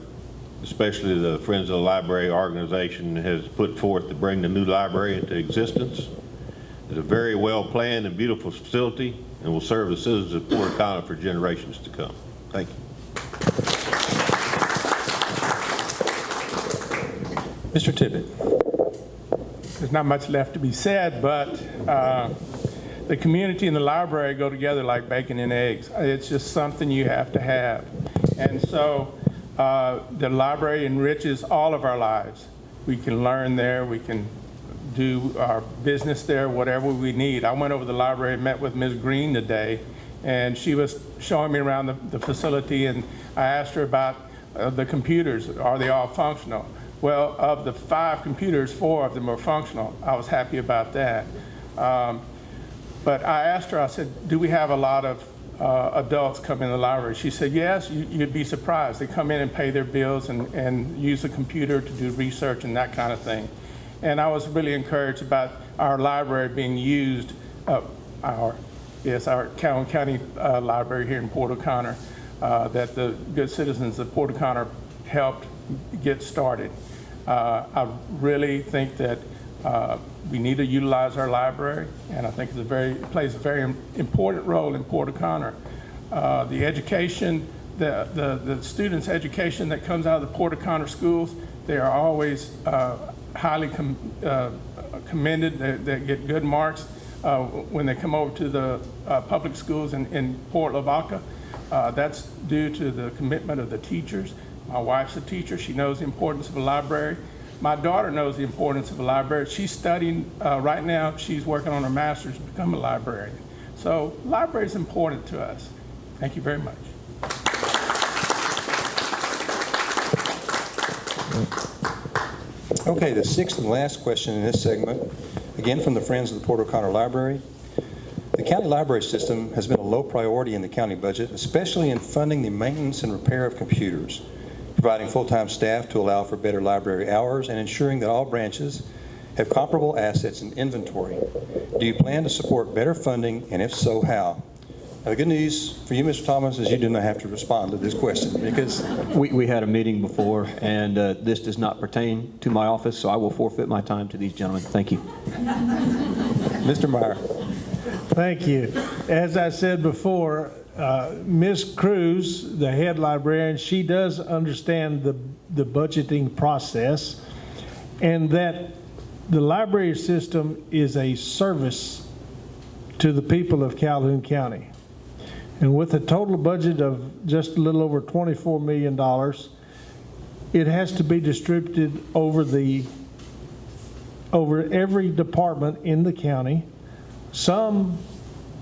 especially the Friends of the Library organization has put forth to bring the new library into existence. It's a very well-planned and beautiful facility and will serve the citizens of Port O'Connor for generations to come. Thank you. Mr. Tippit. There's not much left to be said, but the community and the library go together like bacon and eggs. It's just something you have to have. And so the library enriches all of our lives. We can learn there, we can do our business there, whatever we need. I went over to the library and met with Ms. Green today, and she was showing me around the facility, and I asked her about the computers. Are they all functional? Well, of the 5 computers, 4 of them are functional. I was happy about that. But I asked her, I said, do we have a lot of adults come in the library? She said, yes, you'd be surprised. They come in and pay their bills and use the computer to do research and that kind of thing. And I was really encouraged about our library being used, our Calhoun County Library here in Port O'Connor, that the good citizens of Port O'Connor helped get started. I really think that we need to utilize our library, and I think it plays a very important role in Port O'Connor. The education, the students' education that comes out of the Port O'Connor schools, they are always highly commended. They get good marks when they come over to the public schools in Port Lavaca. That's due to the commitment of the teachers. My wife's a teacher. She knows the importance of a library. My daughter knows the importance of a library. She's studying right now. She's working on her master's to become a librarian. So library is important to us. Thank you very much. Okay, the sixth and last question in this segment, again from the Friends of the Port O'Connor Library. The county library system has been a low priority in the county budget, especially in funding the maintenance and repair of computers, providing full-time staff to allow for better library hours, and ensuring that all branches have comparable assets and inventory. Do you plan to support better funding, and if so, how? Now, the good news for you, Mr. Thomas, is you do not have to respond to this question because We had a meeting before, and this does not pertain to my office, so I will forfeit my time to these gentlemen. Thank you. Mr. Meyer. Thank you. As I said before, Ms. Cruz, the head librarian, she does understand the budgeting process, and that the library system is a service to the people of Calhoun County. And with a total budget of just a little over $24 million, it has to be distributed over every department in the county. Some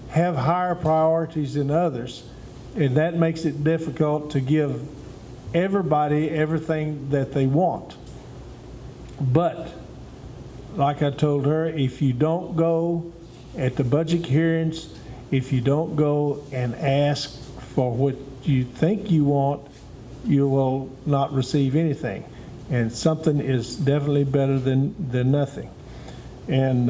have higher priorities than others, and that makes it difficult to give everybody everything that they want. But, like I told her, if you don't go at the budget hearings, if you don't go and ask for what you think you want, you will not receive anything. And something is definitely better than nothing. And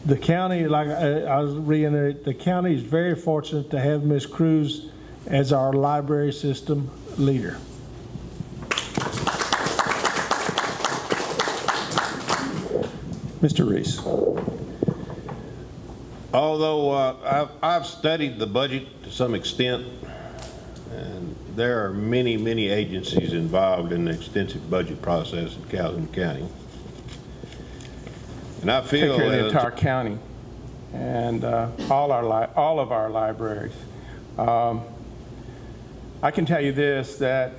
the county, like I was reiterating, the county is very fortunate to have Ms. Cruz as our library system leader. Mr. Reese. Although I've studied the budget to some extent, and there are many, many agencies involved in the extensive budget process in Calhoun County. And I feel Take care of the that entire county and all of our libraries. I can tell you this, that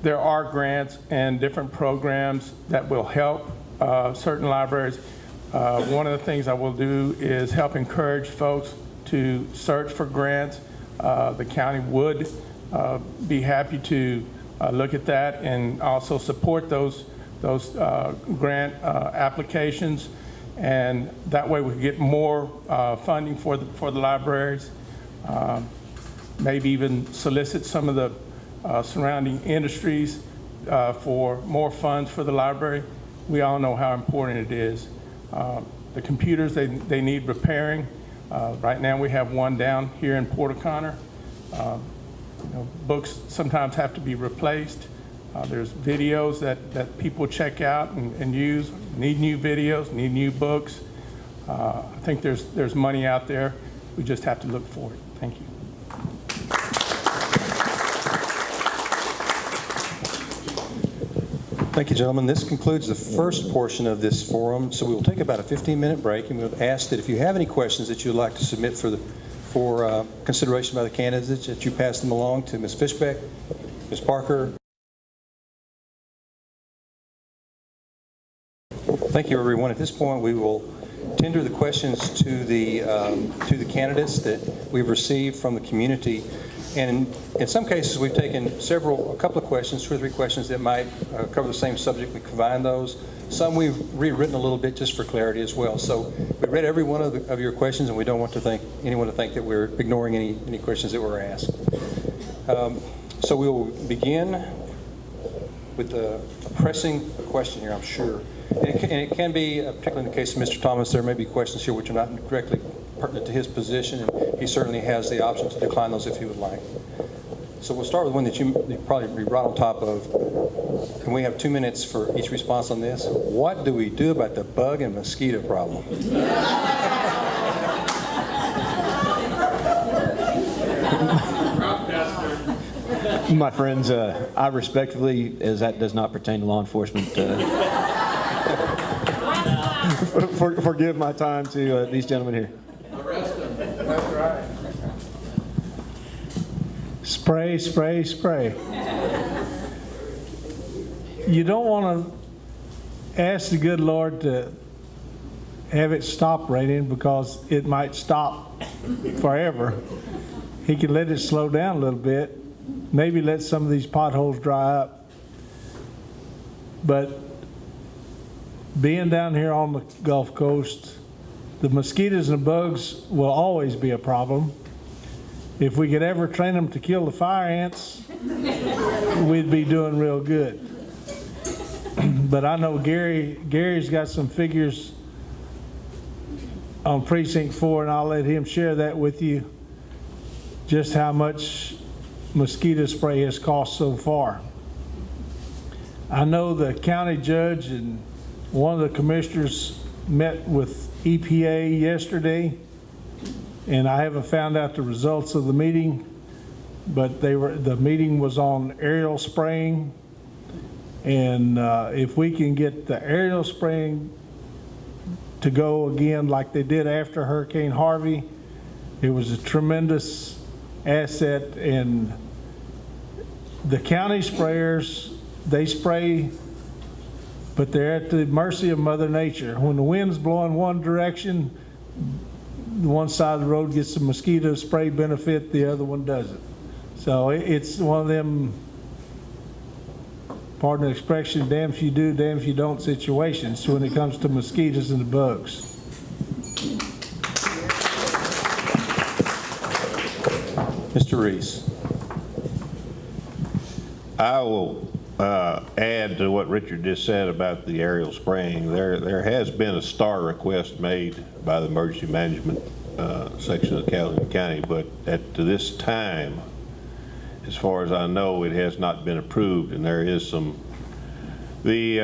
there are grants and different programs that will help certain libraries. One of the things I will do is help encourage folks to search for grants. The county would be happy to look at that and also support those grant applications, and that way we can get more funding for the libraries. Maybe even solicit some of the surrounding industries for more funds for the library. We all know how important it is. The computers, they need repairing. Right now we have one down here in Port O'Connor. Books sometimes have to be replaced. There's videos that people check out and use, need new videos, need new books. I think there's money out there. We just have to look for it. Thank you. Thank you, gentlemen. This concludes the first portion of this forum. So we will take about a 15-minute break, and we'll ask that if you have any questions that you'd like to submit for consideration by the candidates, that you pass them along to Ms. Fishbeck, Ms. Parker, Thank you, everyone. At this point, we will tender the questions to the candidates that we've received from the community. And in some cases, we've taken a couple of questions, 2 or 3 questions that might cover the same subject. We combine those. Some we've rewritten a little bit just for clarity as well. So we read every one of your questions, and we don't want anyone to think that we're ignoring any questions that were asked. So we will begin with a pressing question here, I'm sure. And it can be, particularly in the case of Mr. Thomas, there may be questions here which are not directly pertinent to his position, and he certainly has the option to decline those if he would like. So we'll start with one that you probably be right on top of. And we have 2 minutes for each response on this. What do we do about the bug and mosquito problem? My friends, I respectfully, as that does not pertain to law enforcement, forgive my time to these gentlemen here. Spray, spray, spray. You don't want to ask the good Lord to have it stop raining because it might stop forever. He can let it slow down a little bit, maybe let some of these potholes dry up. But being down here on the Gulf Coast, the mosquitoes and the bugs will always be a problem. If we could ever train them to kill the fire ants, we'd be doing real good. But I know Gary's got some figures on Precinct 4, and I'll let him share that with you, just how much mosquito spray has cost so far. I know the county judge and one of the commissioners met with EPA yesterday, and I haven't found out the results of the meeting, but the meeting was on aerial spraying, and if we can get the aerial spraying to go again like they did after Hurricane Harvey, it was a tremendous asset. And the county sprayers, they spray, but they're at the mercy of Mother Nature. When the wind's blowing one direction, one side of the road gets the mosquito spray benefit, the other one doesn't. So it's one of them, pardon the expression, damn if you do, damn if you don't situations when it comes to mosquitoes and the bugs. Mr. Reese. I will add to what Richard just said about the aerial spraying. There has been a STAR request made by the emergency management section of Calhoun County, but to this time, as far as I know, it has not been approved, and there is some the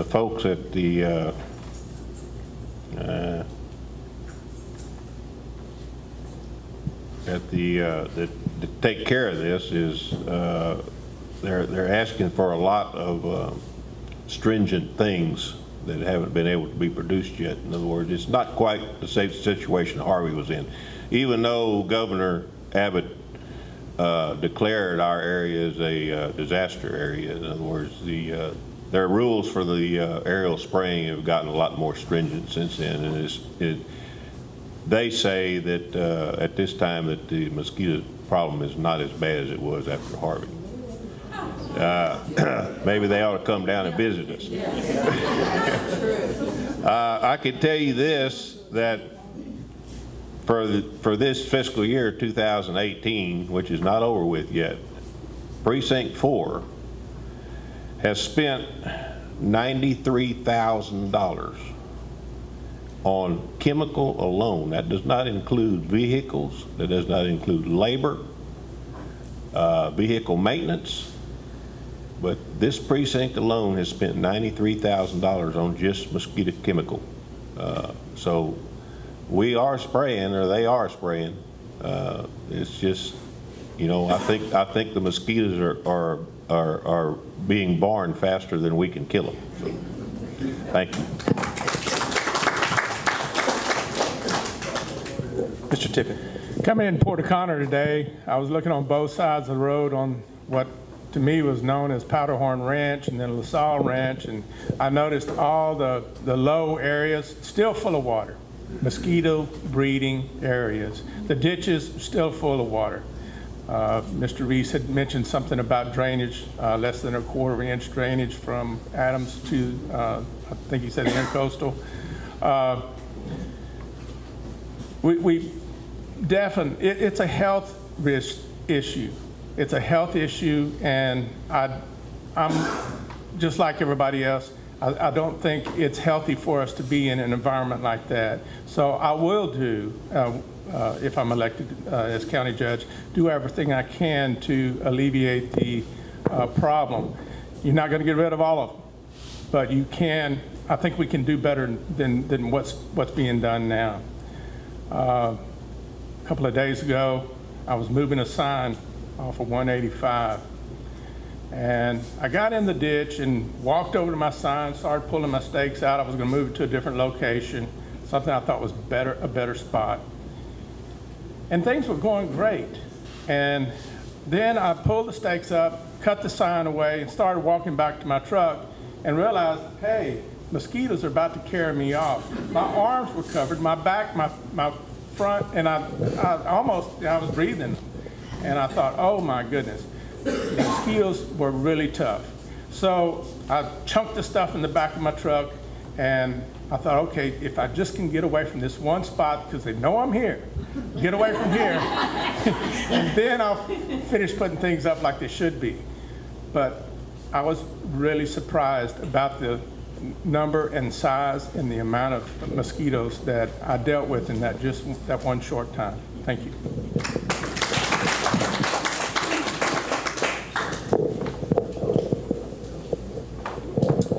folks at the that take care of this is they're asking for a lot of stringent things that haven't been able to be produced yet. In other words, it's not quite the same situation Harvey was in. Even though Governor Abbott declared our area as a disaster area, in other words, their rules for the aerial spraying have gotten a lot more stringent since then, and they say that at this time that the mosquito problem is not as bad as it was after Harvey. Maybe they ought to come down and visit us. I can tell you this, that for this fiscal year 2018, which is not over with yet, Precinct 4 has spent $93,000 on chemical alone. That does not include vehicles, that does not include labor, vehicle maintenance, but this precinct alone has spent $93,000 on just mosquito chemical. So we are spraying, or they are spraying. It's just, you know, I think the mosquitoes are being born faster than we can kill them. So, thank you. Mr. Tippit. Coming in Port O'Connor today, I was looking on both sides of the road on what to me was known as Powderhorn Ranch and then LaSalle Ranch, and I noticed all the low areas still full of water, mosquito breeding areas. The ditches still full of water. Mr. Reese had mentioned something about drainage, less than a quarter of an inch drainage from Adams to, I think he said intercoastal. It's a health risk issue. It's a health issue, and I'm just like everybody else. I don't think it's healthy for us to be in an environment like that. So I will do, if I'm elected as county judge, do everything I can to alleviate the problem. You're not going to get rid of all of them, but you can. I think we can do better than what's being done now. A couple of days ago, I was moving a sign off of 185. And I got in the ditch and walked over to my sign, started pulling my stakes out. I was going to move it to a different location, something I thought was a better spot. And things were going great. And then I pulled the stakes up, cut the sign away, and started walking back to my truck and realized, hey, mosquitoes are about to carry me off. My arms were covered, my back, my front, and I was breathing. And I thought, oh my goodness. The mosquitoes were really tough. So I chunked the stuff in the back of my truck, and I thought, okay, if I just can get away from this one spot, because they know I'm here, get away from here, and then I'll finish putting things up like they should be. But I was really surprised about the number and size and the amount of mosquitoes that I dealt with in that one short time. Thank you.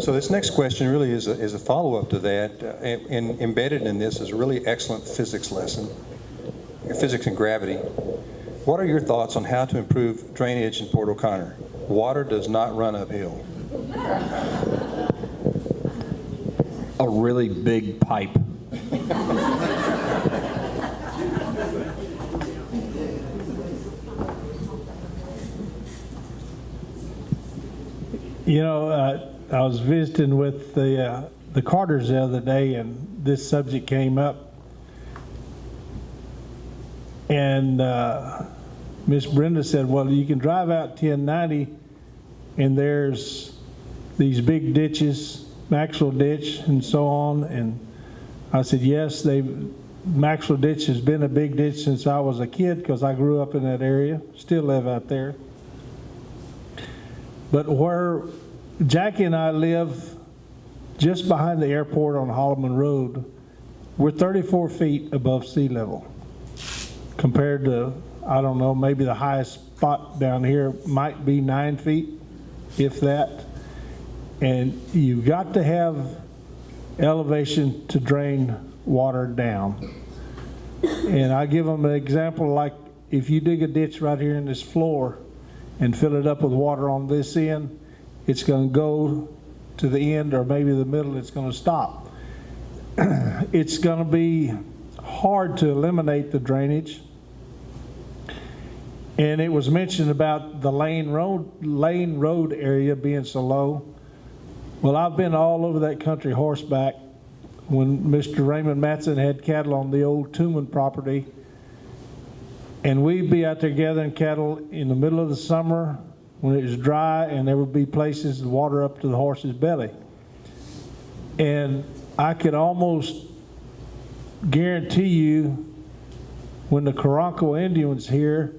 So this next question really is a follow-up to that, and embedded in this is a really excellent physics lesson, physics and gravity. What are your thoughts on how to improve drainage in Port O'Connor? Water does not run uphill. A really big pipe. You know, I was visiting with the Carters the other day, and this subject came up. And Miss Brenda said, well, you can drive out 1090, and there's these big ditches, Maxwell Ditch and so on. And I said, yes, Maxwell Ditch has been a big ditch since I was a kid, because I grew up in that area, still live out there. But where Jackie and I live, just behind the airport on Holloman Road, we're 34 feet above sea level. Compared to, I don't know, maybe the highest spot down here might be 9 feet, if that. And you've got to have elevation to drain water down. And I give them an example, like if you dig a ditch right here in this floor and fill it up with water on this end, it's going to go to the end, or maybe the middle, it's going to stop. It's going to be hard to eliminate the drainage. And it was mentioned about the Lane Road area being so low. Well, I've been all over that country horseback when Mr. Raymond Matson had cattle on the old Tooman property. And we'd be out there gathering cattle in the middle of the summer when it was dry, and there would be places with water up to the horse's belly. And I could almost guarantee you, when the Karanko Indians here,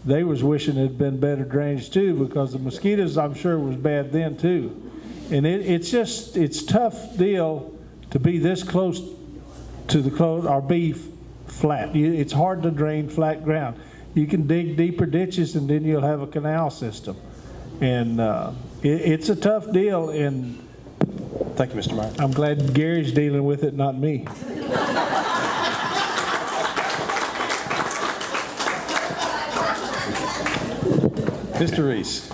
they was wishing it had been better drainage too, because the mosquitoes, I'm sure, was bad then too. And it's tough deal to be this close to or be flat. It's hard to drain flat ground. You can dig deeper ditches, and then you'll have a canal system. And it's a tough deal, and Thank you, Mr. Meyer. I'm glad Gary's dealing with it, not me. Mr. Reese.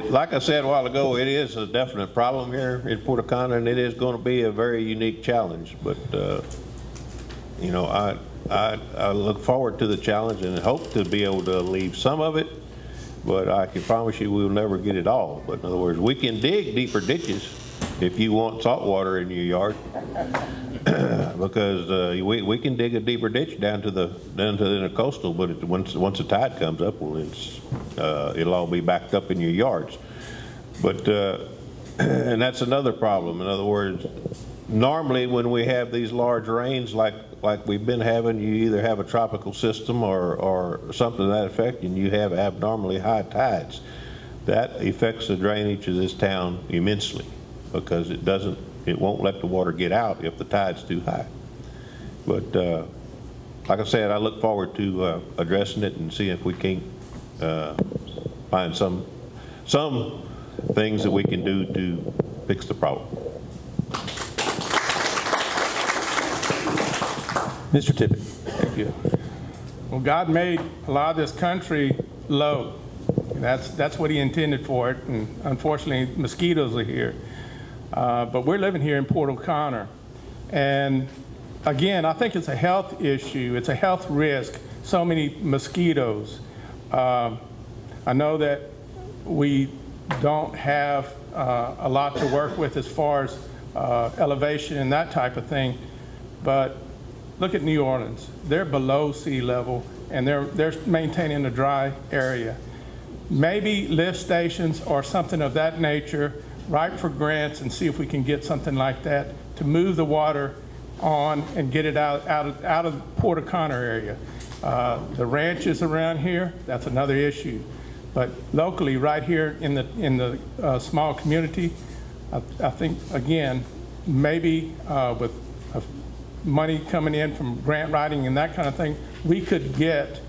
Like I said a while ago, it is a definite problem here in Port O'Connor, and it is going to be a very unique challenge. But you know, I look forward to the challenge and hope to be able to leave some of it, but I can promise you we'll never get it all. But in other words, we can dig deeper ditches if you want salt water in your yard, because we can dig a deeper ditch down to the intercoastal, but once the tide comes up, well, it'll all be backed up in your yards. But and that's another problem. In other words, normally when we have these large rains like we've been having, you either have a tropical system or something to that effect, and you have abnormally high tides. That affects the drainage of this town immensely, because it won't let the water get out if the tide's too high. But like I said, I look forward to addressing it and seeing if we can't find some things that we can do to fix the problem. Mr. Tippit. Thank you. Well, God made a lot of this country low. That's what he intended for it, and unfortunately, mosquitoes are here. But we're living here in Port O'Connor. And again, I think it's a health issue. It's a health risk, so many mosquitoes. I know that we don't have a lot to work with as far as elevation and that type of thing, but look at New Orleans. They're below sea level, and they're maintaining a dry area. Maybe lift stations or something of that nature, write for grants and see if we can get something like that to move the water on and get it out of Port O'Connor area. The ranches around here, that's another issue. But locally, right here in the small community, I think, again, maybe with money coming in from grant writing and that kind of thing, we could get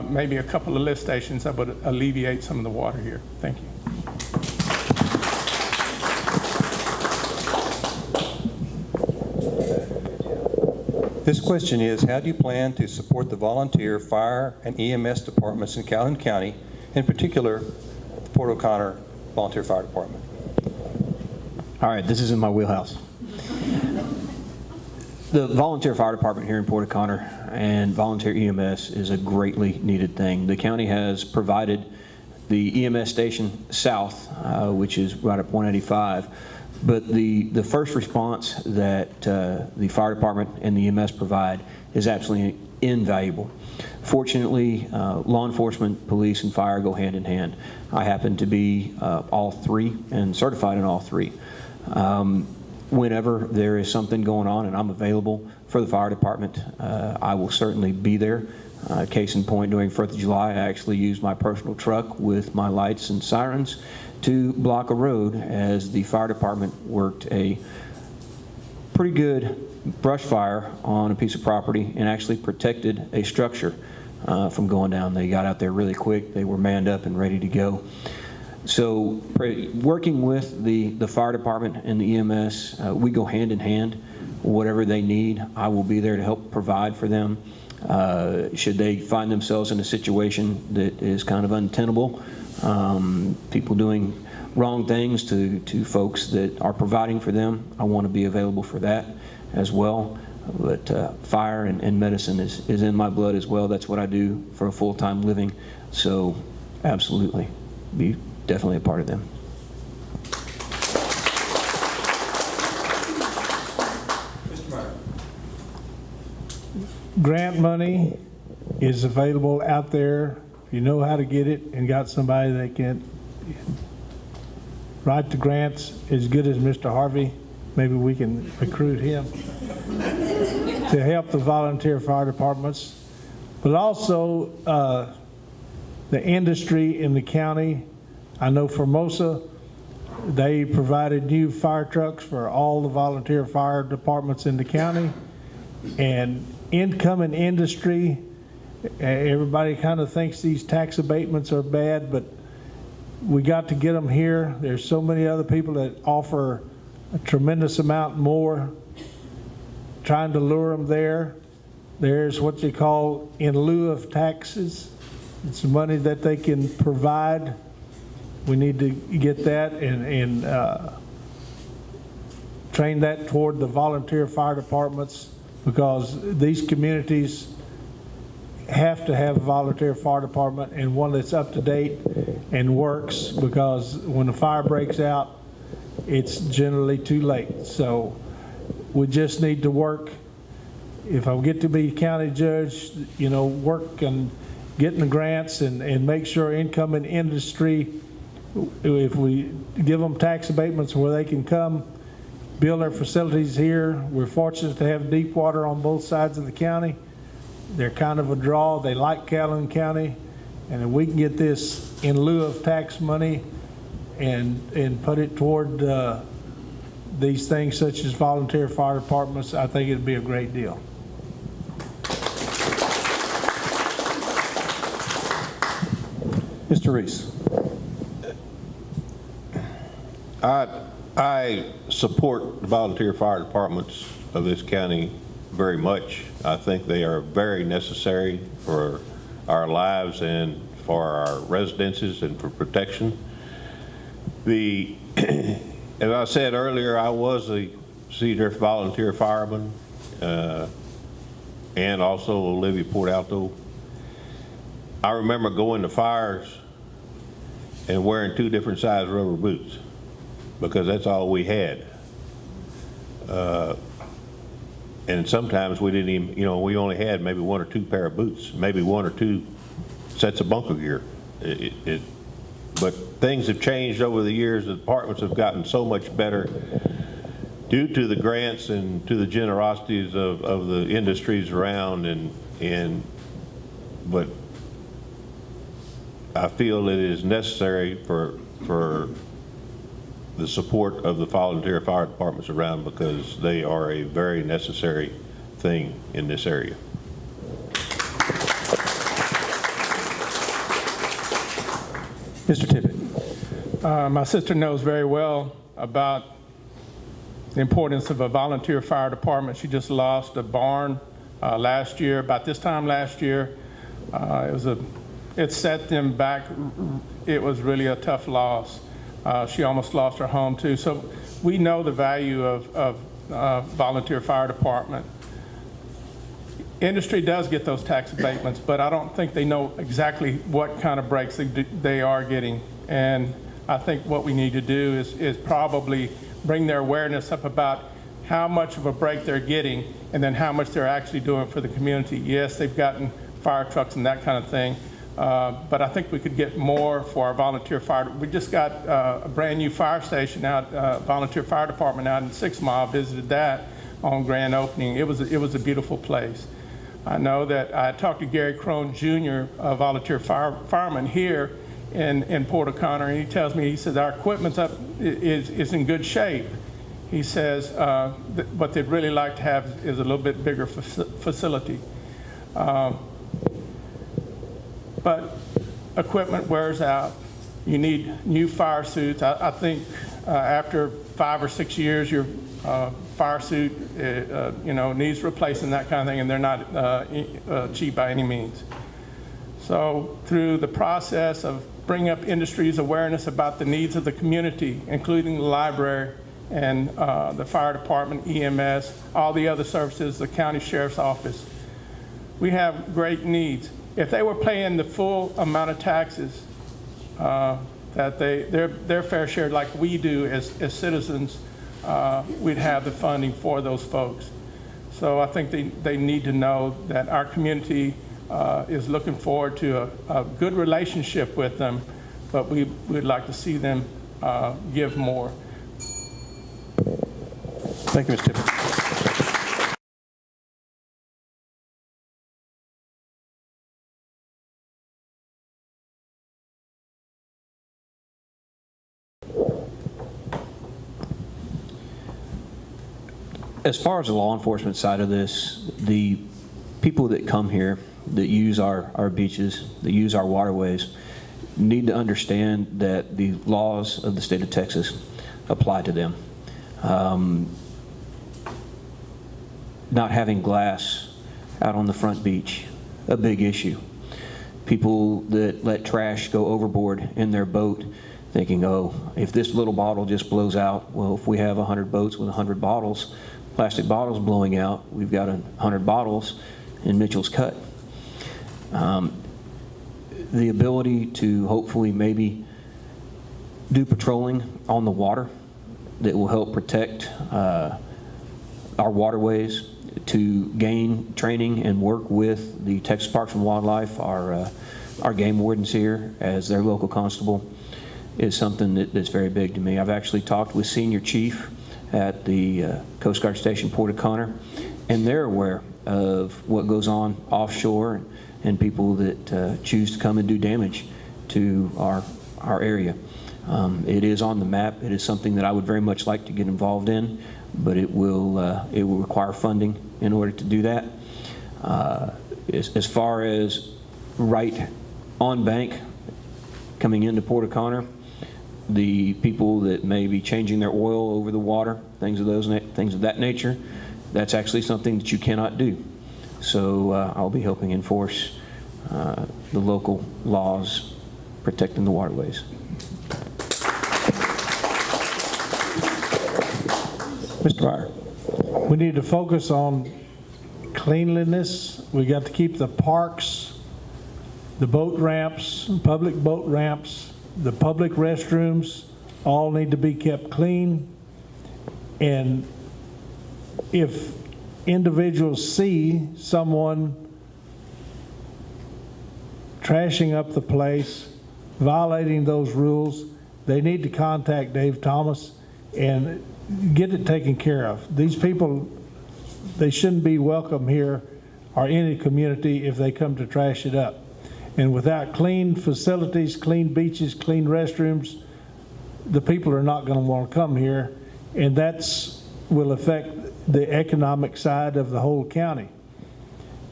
maybe a couple of lift stations that would alleviate some of the water here. Thank you. This question is, how do you plan to support the volunteer fire and EMS departments in Calhoun County, in particular, the Port O'Connor Volunteer Fire Department? All right, this is in my wheelhouse. The volunteer fire department here in Port O'Connor and volunteer EMS is a greatly needed thing. The county has provided the EMS station south, which is right up 185, but the first response that the fire department and the EMS provide is absolutely invaluable. Fortunately, law enforcement, police, and fire go hand in hand. I happen to be all three and certified in all three. Whenever there is something going on and I'm available for the fire department, I will certainly be there. Case in point, during 4th of July, I actually used my personal truck with my lights and sirens to block a road as the fire department worked a pretty good brush fire on a piece of property and actually protected a structure from going down. They got out there really quick. They were manned up and ready to go. So working with the fire department and the EMS, we go hand in hand. Whatever they need, I will be there to help provide for them. Should they find themselves in a situation that is kind of untenable, people doing wrong things to folks that are providing for them, I want to be available for that as well. But fire and medicine is in my blood as well. That's what I do for a full-time living. So absolutely, be definitely a part of them. Mr. Meyer. Grant money is available out there. If you know how to get it and got somebody that can write the grants as good as Mr. Harvey, maybe we can recruit him to help the volunteer fire departments. But also the industry in the county. I know Formosa, they provided new fire trucks for all the volunteer fire departments in the county. And incoming industry, everybody kind of thinks these tax abatements are bad, but we got to get them here. There's so many other people that offer a tremendous amount more, trying to lure them there. There's what they call in lieu of taxes. It's money that they can provide. We need to get that and train that toward the volunteer fire departments, because these communities have to have a volunteer fire department, and one that's up to date and works, because when the fire breaks out, it's generally too late. So we just need to work. If I get to be county judge, work and getting the grants and make sure incoming industry, if we give them tax abatements where they can come build their facilities here. We're fortunate to have deep water on both sides of the county. They're kind of a draw. They like Calhoun County. And if we can get this in lieu of tax money and put it toward these things such as volunteer fire departments, I think it'd be a great deal. Mr. Reese. I support the volunteer fire departments of this county very much. I think they are very necessary for our lives and for our residences and for protection. As I said earlier, I was a Seadrift volunteer fireman and also Olivia Port Alto. I remember going to fires and wearing 2 different size rubber boots because that's all we had. And sometimes we didn't even, we only had maybe 1 or 2 pair of boots, maybe 1 or 2 sets of bunker gear. But things have changed over the years. The departments have gotten so much better due to the grants and to the generosities of the industries around. But I feel it is necessary for the support of the volunteer fire departments around because they are a very necessary thing in this area. Mr. Tippit. My sister knows very well about the importance of a volunteer fire department. She just lost a barn last year, about this time last year. It set them back. It was really a tough loss. She almost lost her home too. So we know the value of volunteer fire department. Industry does get those tax abatements, but I don't think they know exactly what kind of breaks they are getting. And I think what we need to do is probably bring their awareness up about how much of a break they're getting and then how much they're actually doing for the community. Yes, they've gotten fire trucks and that kind of thing, but I think we could get more for our volunteer fire. We just got a brand new fire station out, volunteer fire department out in 6 Mile, visited that on grand opening. It was a beautiful place. I know that I talked to Gary Crone Jr., a volunteer fireman here in Port O'Connor, and he tells me, he says, our equipment's is in good shape. He says, what they'd really like to have is a little bit bigger facility. But equipment wears out. You need new fire suits. I think after 5 or 6 years, your fire suit needs replacing, that kind of thing, and they're not cheap by any means. So through the process of bringing up industry's awareness about the needs of the community, including the library and the fire department, EMS, all the other services, the county sheriff's office, we have great needs. If they were paying the full amount of taxes that their fair share, like we do as citizens, we'd have the funding for those folks. So I think they need to know that our community is looking forward to a good relationship with them, but we'd like to see them give more. Thank you, Mr. Tippit. As far as the law enforcement side of this, the people that come here, that use our beaches, that use our waterways, need to understand that the laws of the state of Texas apply to them. Not having glass out on the front beach, a big issue. People that let trash go overboard in their boat, thinking, oh, if this little bottle just blows out, well, if we have 100 boats with 100 bottles, plastic bottles blowing out, we've got 100 bottles in Mitchell's Cut. The ability to hopefully maybe do patrolling on the water that will help protect our waterways, to gain training and work with the Texas Parks and Wildlife, our game wardens here as their local constable, is something that's very big to me. I've actually talked with Senior Chief at the Coast Guard Station Port O'Connor, and they're aware of what goes on offshore and people that choose to come and do damage to our area. It is on the map. It is something that I would very much like to get involved in, but it will require funding in order to do that. As far as right on bank coming into Port O'Connor, the people that may be changing their oil over the water, things of that nature, that's actually something that you cannot do. So I'll be helping enforce the local laws protecting the waterways. Mr. Meyer. We need to focus on cleanliness. We got to keep the parks, the boat ramps, public boat ramps, the public restrooms, all need to be kept clean. And if individuals see someone trashing up the place, violating those rules, they need to contact Dave Thomas and get it taken care of. These people, they shouldn't be welcome here or any community if they come to trash it up. And without clean facilities, clean beaches, clean restrooms, the people are not going to want to come here, and that's will affect the economic side of the whole county.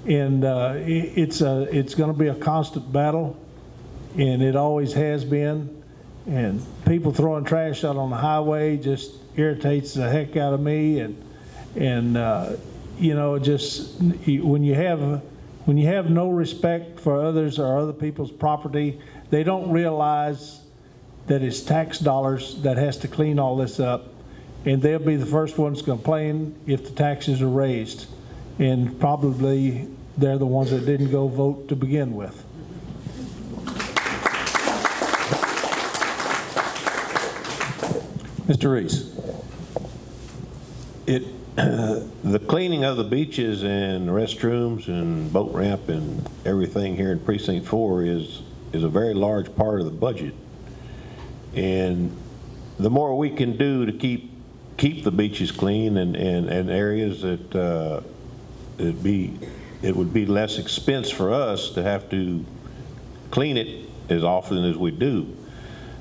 And it's going to be a constant battle, and it always has been. And people throwing trash out on the highway just irritates the heck out of me. And you know, just when you have no respect for others or other people's property, they don't realize that it's tax dollars that has to clean all this up, and they'll be the first ones to complain if the taxes are raised, and probably they're the ones that didn't go vote to begin with. Mr. Reese. The cleaning of the beaches and restrooms and boat ramp and everything here in Precinct 4 is a very large part of the budget. And the more we can do to keep the beaches clean and areas that it would be less expense for us to have to clean it as often as we do.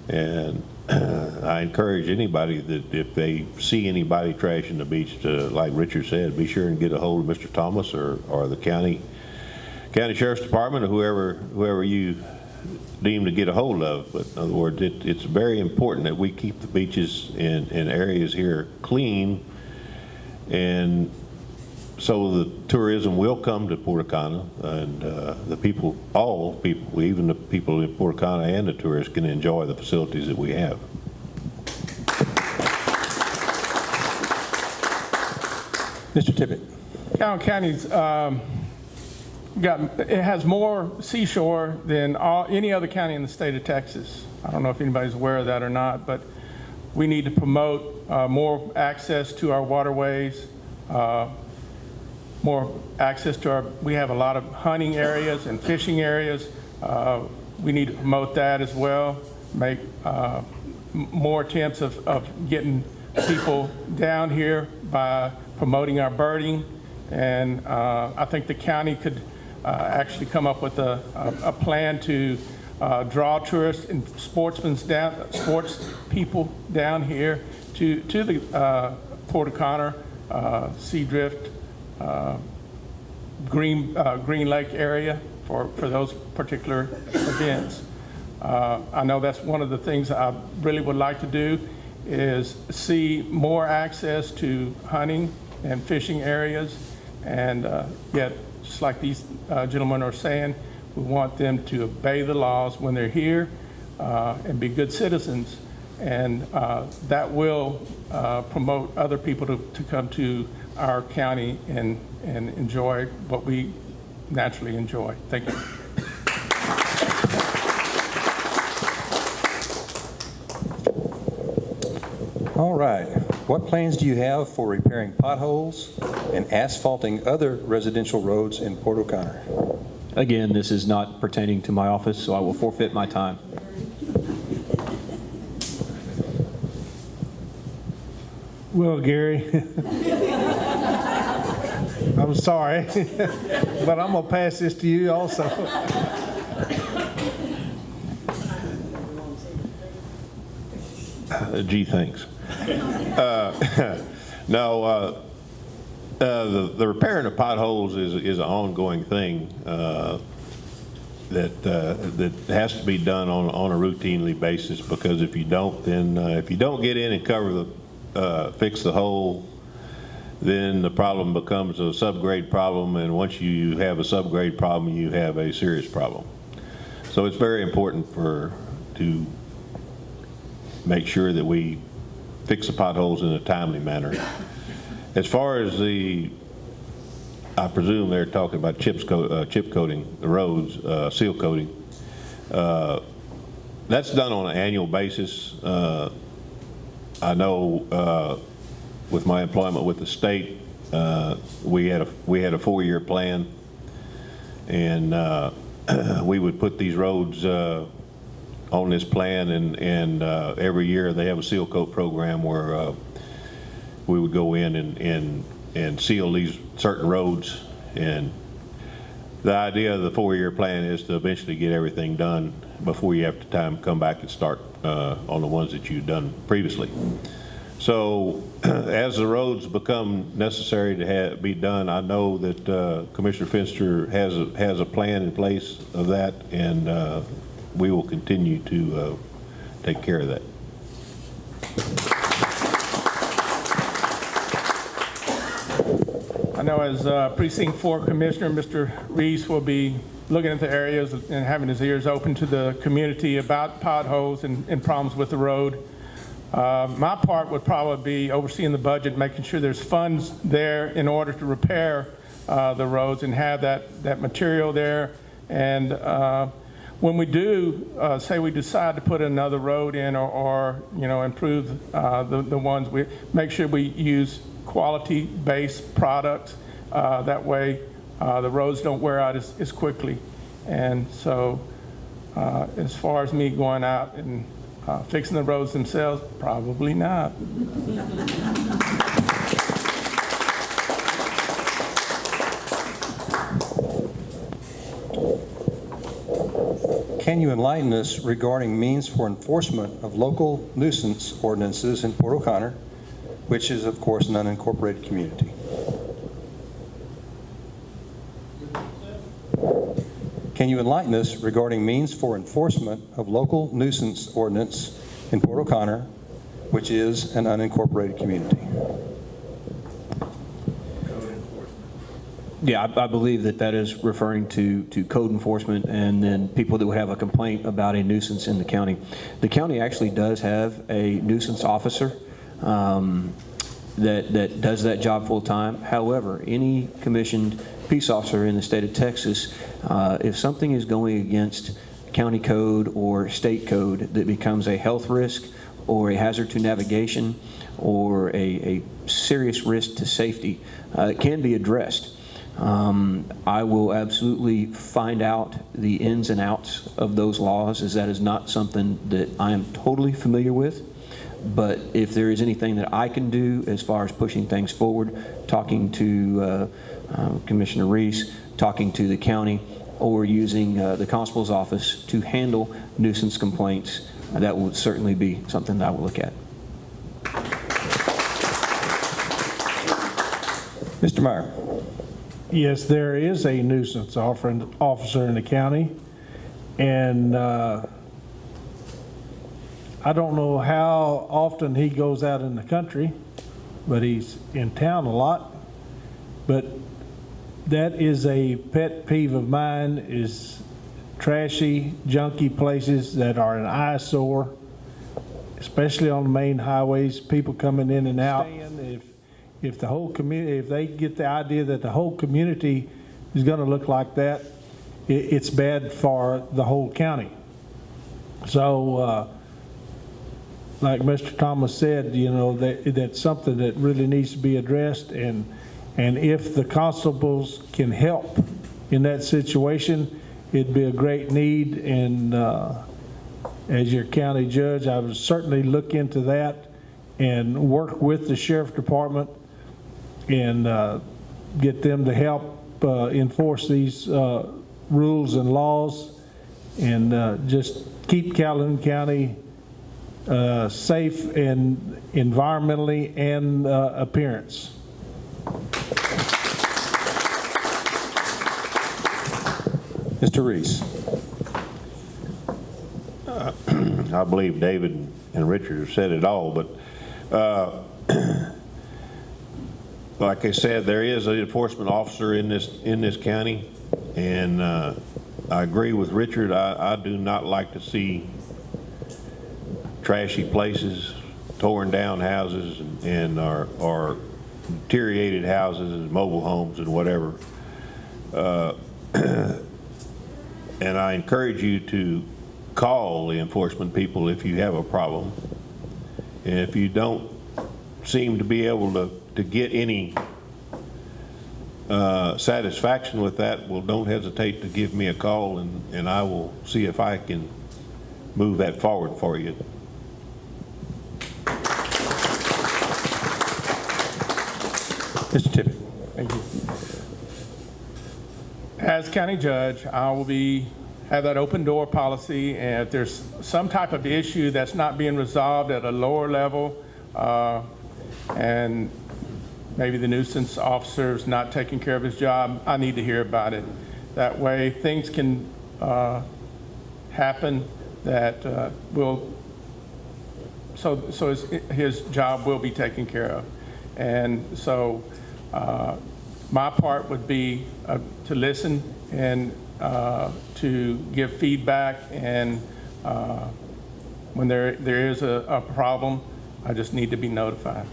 And I encourage anybody that if they see anybody trashing the beach, to, like Richard said, be sure and get a hold of Mr. Thomas or the county Sheriff's Department or whoever you deem to get a hold of. But in other words, it's very important that we keep the beaches and areas here clean, and so the tourism will come to Port O'Connor, and the people, all people, even the people in Port O'Connor and the tourists can enjoy the facilities that we have. Mr. Tippit. Calhoun County's it has more seashore than any other county in the state of Texas. I don't know if anybody's aware of that or not, but we need to promote more access to our waterways, more access to we have a lot of hunting areas and fishing areas. We need to promote that as well, make more attempts of getting people down here by promoting our birding. And I think the county could actually come up with a plan to draw tourists and sports people down here to the Port O'Connor, Seadrift, Green Lake area for those particular events. I know that's one of the things I really would like to do, is see more access to hunting and fishing areas, and yet, just like these gentlemen are saying, we want them to obey the laws when they're here and be good citizens, and that will promote other people to come to our county and enjoy what we naturally enjoy. Thank you. All right. What plans do you have for repairing potholes and asphalting other residential roads in Port O'Connor? Again, this is not pertaining to my office, so I will forfeit my time. Well, Gary, I'm sorry, but I'm going to pass this to you also. Gee, thanks. No, the repairing of potholes is an ongoing thing that has to be done on a routinely basis, because if you don't, then if you don't get in and cover fix the hole, then the problem becomes a subgrade problem, and once you have a subgrade problem, you have a serious problem. So it's very important to make sure that we fix the potholes in a timely manner. As far as I presume they're talking about chip coating the roads, seal coating. That's done on an annual basis. I know with my employment with the state, we had a 4-year plan, and we would put these roads on this plan, and every year they have a seal coat program where we would go in and seal these certain roads. And the idea of the 4-year plan is to eventually get everything done before you have to come back and start on the ones that you've done previously. So as the roads become necessary to be done, I know that Commissioner Finster has a plan in place of that, and we will continue to take care of that. I know as Precinct 4 Commissioner, Mr. Reese will be looking at the areas and having his ears open to the community about potholes and problems with the road. My part would probably be overseeing the budget, making sure there's funds there in order to repair the roads and have that material there. And when we do, say we decide to put another road in or improve the ones, we make sure we use quality-based products. That way the roads don't wear out as quickly. And so as far as me going out and fixing the roads themselves, probably not. Can you enlighten us regarding means for enforcement of local nuisance ordinances in Port O'Connor, which is, of course, an unincorporated community? Can you enlighten us regarding means for enforcement of local nuisance ordinance in Port O'Connor, which is an unincorporated community? Yeah, I believe that is referring to code enforcement and then people that would have a complaint about a nuisance in the county. The county actually does have a nuisance officer that does that job full time. However, any commissioned peace officer in the state of Texas, if something is going against county code or state code that becomes a health risk or a hazard to navigation or a serious risk to safety, it can be addressed. I will absolutely find out the ins and outs of those laws, as that is not something that I am totally familiar with. But if there is anything that I can do as far as pushing things forward, talking to Commissioner Reese, talking to the county, or using the constable's office to handle nuisance complaints, that would certainly be something that I would look at. Mr. Meyer. Yes, there is a nuisance officer in the county, and I don't know how often he goes out in the country, but he's in town a lot. But that is a pet peeve of mine, is trashy, junky places that are an eyesore, especially on the main highways, people coming in and out. If the whole community, if they get the idea that the whole community is going to look like that, it's bad for the whole county. So like Mr. Thomas said, that's something that really needs to be addressed, and if the constables can help in that situation, it'd be a great need, and as your county judge, I would certainly look into that and work with the sheriff department and get them to help enforce these rules and laws, and just keep Calhoun County safe and environmentally and appearance. Mr. Reese. I believe David and Richard have said it all, but like I said, there is an enforcement officer in this county, and I agree with Richard. I do not like to see trashy places, torn down houses, and or deteriorated houses and mobile homes and whatever. And I encourage you to call the enforcement people if you have a problem. And if you don't seem to be able to get any satisfaction with that, well, don't hesitate to give me a call, and I will see if I can move that forward for you. Mr. Tippit. Thank you. As county judge, I will have that open door policy, and if there's some type of issue that's not being resolved at a lower level, and maybe the nuisance officer's not taking care of his job, I need to hear about it. That way things can happen that so his job will be taken care of. And so my part would be to listen and to give feedback, and when there is a problem, I just need to be notified.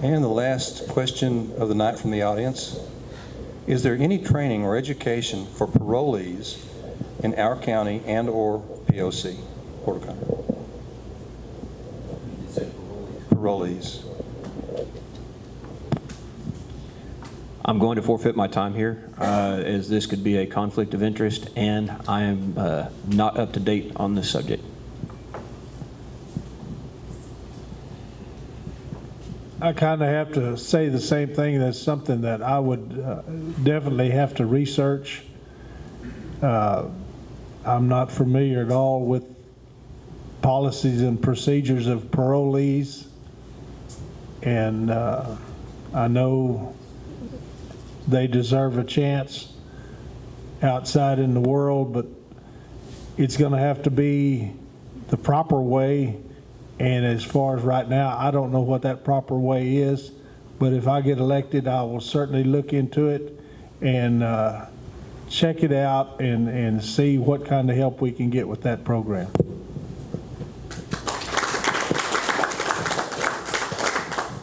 And the last question of the night from the audience. Is there any training or education for parolees in our county and or POC, Portal County? Parolees. I'm going to forfeit my time here, as this could be a conflict of interest, and I am not up to date on this subject. I kind of have to say the same thing. That's something that I would definitely have to research. I'm not familiar at all with policies and procedures of parolees, and I know they deserve a chance outside in the world, but it's going to have to be the proper way. And as far as right now, I don't know what that proper way is, but if I get elected, I will certainly look into it and check it out and see what kind of help we can get with that program.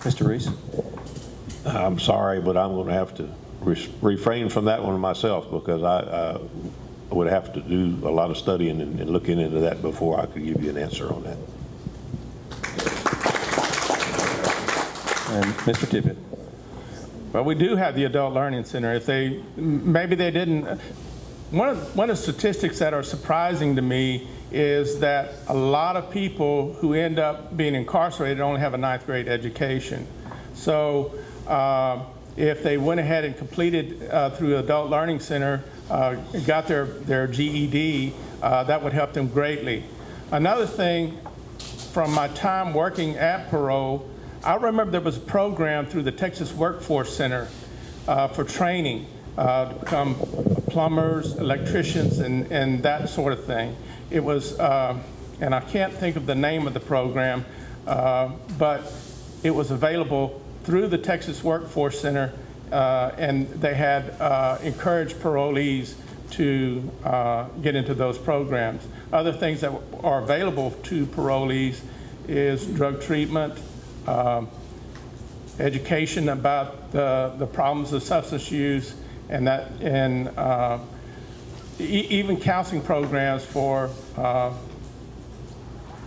Mr. Reese? I'm sorry, but I'm going to have to refrain from that one myself, because I would have to do a lot of studying and looking into that before I could give you an answer on that. And Mr. Tippit? Well, we do have the Adult Learning Center. If maybe they didn't, one of the statistics that are surprising to me is that a lot of people who end up being incarcerated only have a 9th grade education. So if they went ahead and completed through Adult Learning Center, got their GED, that would help them greatly. Another thing, from my time working at Parole, I remember there was a program through the Texas Workforce Center for training to become plumbers, electricians, and that sort of thing. It was, and I can't think of the name of the program, but it was available through the Texas Workforce Center, and they had encouraged parolees to get into those programs. Other things that are available to parolees is drug treatment, education about the problems of substance use, Even counseling programs for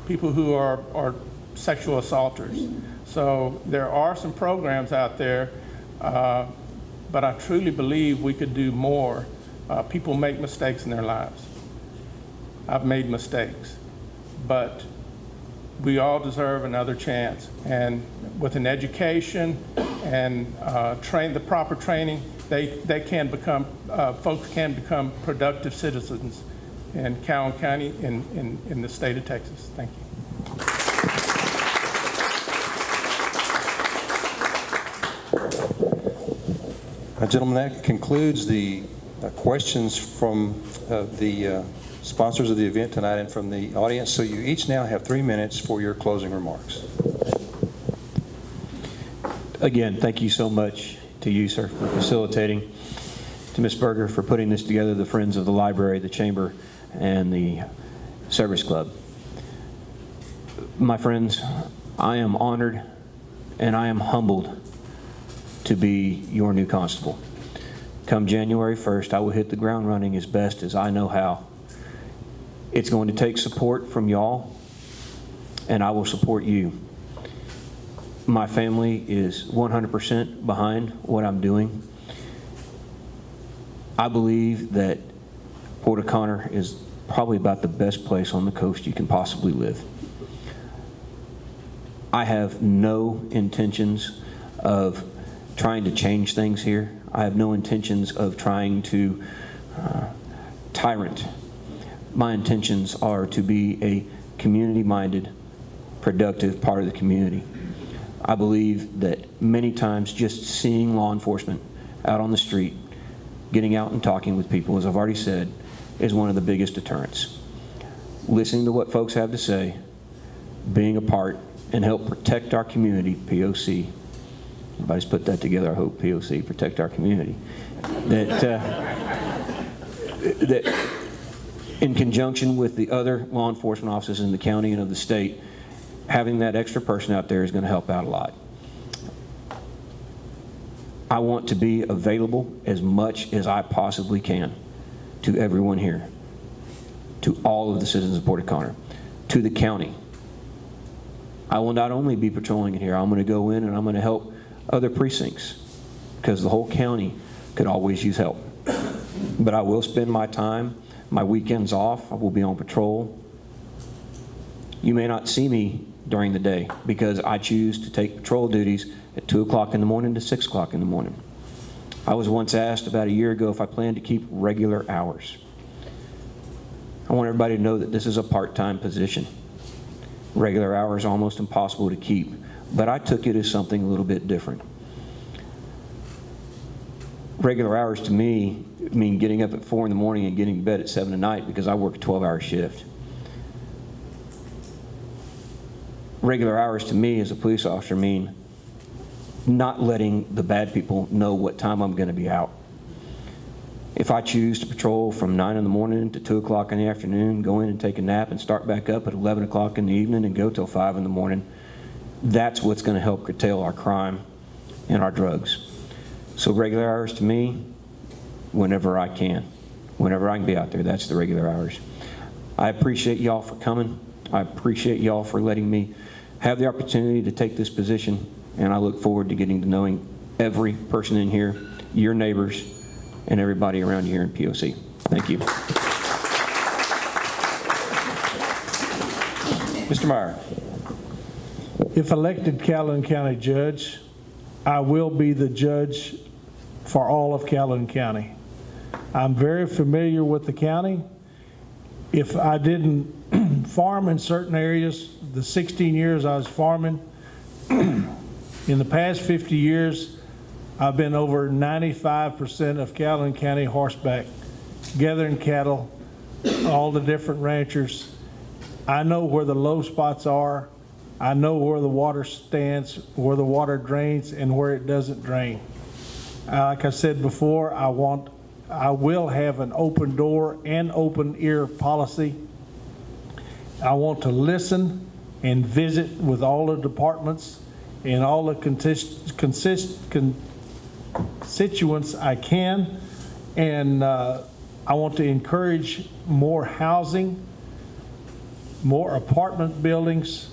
people who are sexual assaulters. So there are some programs out there, but I truly believe we could do more. People make mistakes in their lives. I've made mistakes, but we all deserve another chance. And with an education and the proper training, they can become, folks can become productive citizens in Calhoun County, in the state of Texas. Thank you. Gentlemen, that concludes the questions from the sponsors of the event tonight and from the audience. So you each now have 3 minutes for your closing remarks. Again, thank you so much to you, sir, for facilitating, to Ms. Berger for putting this together, the Friends of the Library, the Chamber, and the Service Club. My friends, I am honored and I am humbled to be your new constable. Come January 1st, I will hit the ground running as best as I know how. It's going to take support from y'all, and I will support you. My family is 100% behind what I'm doing. I believe that Port O'Connor is probably about the best place on the coast you can possibly live. I have no intentions of trying to change things here. I have no intentions of trying to tyrant. My intentions are to be a community-minded, productive part of the community. I believe that many times just seeing law enforcement out on the street, getting out and talking with people, as I've already said, is one of the biggest deterrents. Listening to what folks have to say, being a part, and help protect our community, POC. Everybody's put that together, I hope, POC, protect our community. That in conjunction with the other law enforcement officers in the county and of the state, having that extra person out there is going to help out a lot. I want to be available as much as I possibly can to everyone here, to all of the citizens of Port O'Connor, to the county. I will not only be patrolling it here, I'm going to go in and I'm going to help other precincts, because the whole county could always use help. But I will spend my time, my weekends off, I will be on patrol. You may not see me during the day because I choose to take patrol duties at 2 o'clock in the morning to 6 o'clock in the morning. I was once asked about a year ago if I plan to keep regular hours. I want everybody to know that this is a part-time position. Regular hours are almost impossible to keep, but I took it as something a little bit different. Regular hours to me mean getting up at 4 in the morning and getting to bed at 7 at night because I work a 12-hour shift. Regular hours to me as a police officer mean not letting the bad people know what time I'm going to be out. If I choose to patrol from 9 in the morning to 2 o'clock in the afternoon, go in and take a nap and start back up at 11 o'clock in the evening and go till 5 in the morning, that's what's going to help curtail our crime and our drugs. So regular hours to me, whenever I can be out there, that's the regular hours. I appreciate y'all for coming. I appreciate y'all for letting me have the opportunity to take this position, and I look forward to getting to knowing every person in here, your neighbors, and everybody around here in POC. Thank you. Mr. Meyer. If elected Calhoun County Judge, I will be the judge for all of Calhoun County. I'm very familiar with the county. If I didn't farm in certain areas, the 16 years I was farming, in the past 50 years, I've been over 95% of Calhoun County horseback, gathering cattle, all the different ranchers. I know where the low spots are. I know where the water stands, where the water drains, and where it doesn't drain. Like I said before, I will have an open door and open ear policy. I want to listen and visit with all the departments and all the constituents I can. And I want to encourage more housing, more apartment buildings,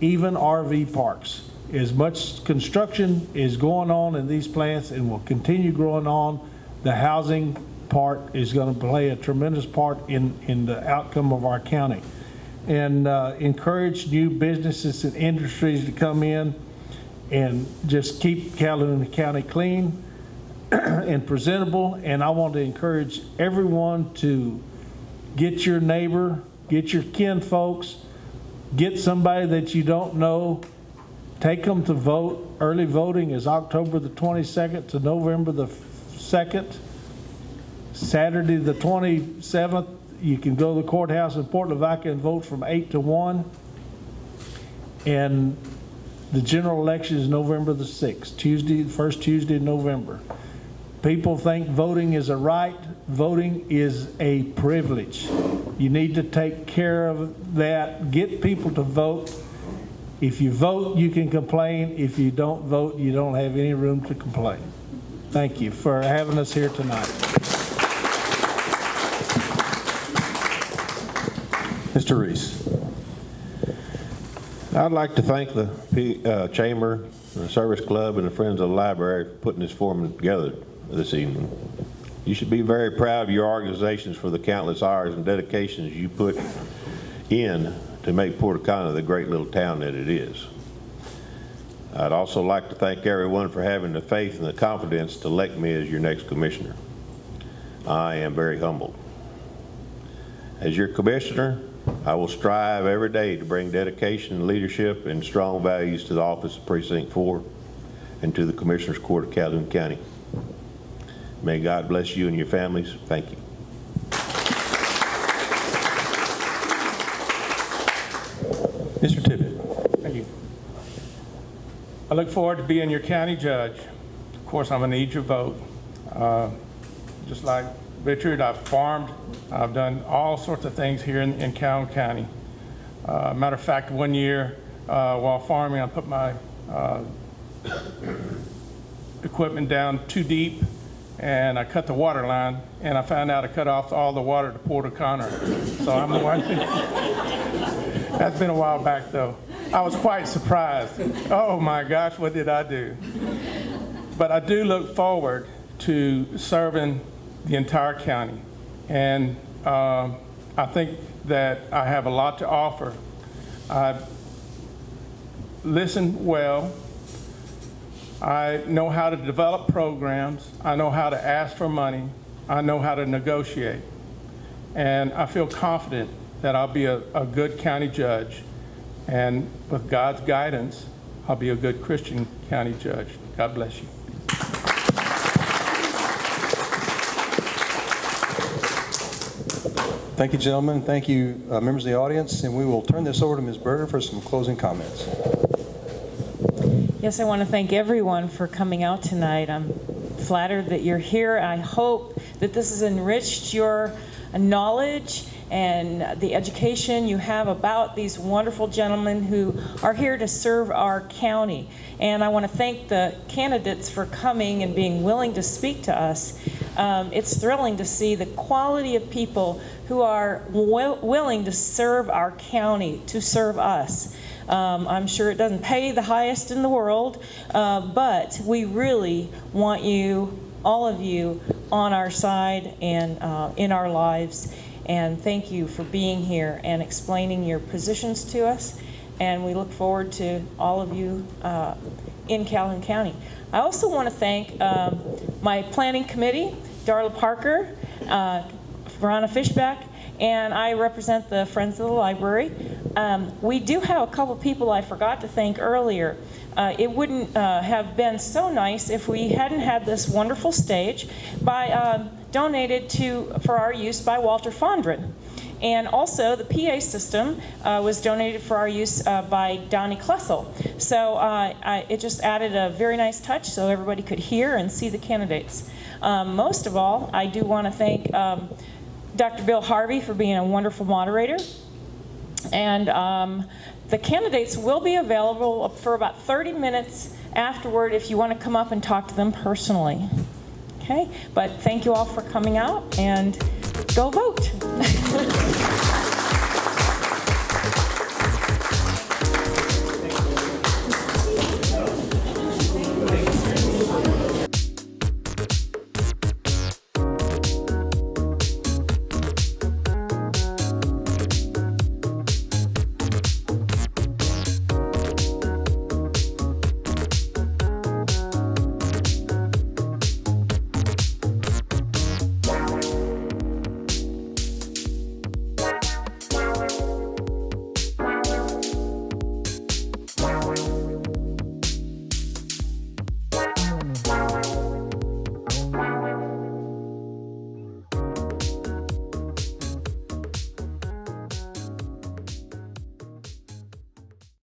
even RV parks. As much construction is going on in these plants and will continue growing on, the housing part is going to play a tremendous part in the outcome of our county. And encourage new businesses and industries to come in and just keep Calhoun County clean and presentable. And I want to encourage everyone to get your neighbor, get your kin folks, get somebody that you don't know, take them to vote. Early voting is October the 22nd to November the 2nd. Saturday the 27th, you can go to the courthouse in Port Lavaca and vote from 8 to 1. And the general election is November the 6th, Tuesday, first Tuesday in November. People think voting is a right. Voting is a privilege. You need to take care of that. Get people to vote. If you vote, you can complain. If you don't vote, you don't have any room to complain. Thank you for having us here tonight. Mr. Reese. I'd like to thank the Chamber, the Service Club, and the Friends of the Library for putting this forum together this evening. You should be very proud of your organizations for the countless hours and dedications you put in to make Portocana the great little town that it is. I'd also like to thank everyone for having the faith and the confidence to elect me as your next commissioner. I am very humbled. As your commissioner, I will strive every day to bring dedication, leadership, and strong values to the office of Precinct 4 and to the Commissioner's Court of Calhoun County. May God bless you and your families. Thank you. Mr. Tippit. Thank you. I look forward to being your county judge. Of course, I'm going to need your vote. Just like Richard, I've farmed. I've done all sorts of things here in Calhoun County. Matter of fact, one year while farming, I put my equipment down too deep, and I cut the water line, and I found out I cut off all the water to Portocana. So I'm the one. That's been a while back, though. I was quite surprised. Oh my gosh, what did I do? But I do look forward to serving the entire county. And I think that I have a lot to offer. I listen well. I know how to develop programs. I know how to ask for money. I know how to negotiate. And I feel confident that I'll be a good county judge. And with God's guidance, I'll be a good Christian county judge. God bless you. Thank you, gentlemen. Thank you, members of the audience. And we will turn this over to Ms. Berger for some closing comments. Yes, I want to thank everyone for coming out tonight. I'm flattered that you're here. I hope that this has enriched your knowledge and the education you have about these wonderful gentlemen who are here to serve our county. And I want to thank the candidates for coming and being willing to speak to us. It's thrilling to see the quality of people who are willing to serve our county, to serve us. I'm sure it doesn't pay the highest in the world, but we really want you, all of you, on our side and in our lives. And thank you for being here and explaining your positions to us. And we look forward to all of you in Calhoun County. I also want to thank my planning committee, Darla Parker, Verona Fishback, and I represent the Friends of the Library. We do have a couple people I forgot to thank earlier. It wouldn't have been so nice if we hadn't had this wonderful stage donated for our use by Walter Fondren. And also the PA system was donated for our use by Donnie Klessel. So it just added a very nice touch so everybody could hear and see the candidates. Most of all, I do want to thank Dr. Bill Harvey for being a wonderful moderator. And the candidates will be available for about 30 minutes afterward if you want to come up and talk to them personally. Okay? But thank you all for coming out, and go vote.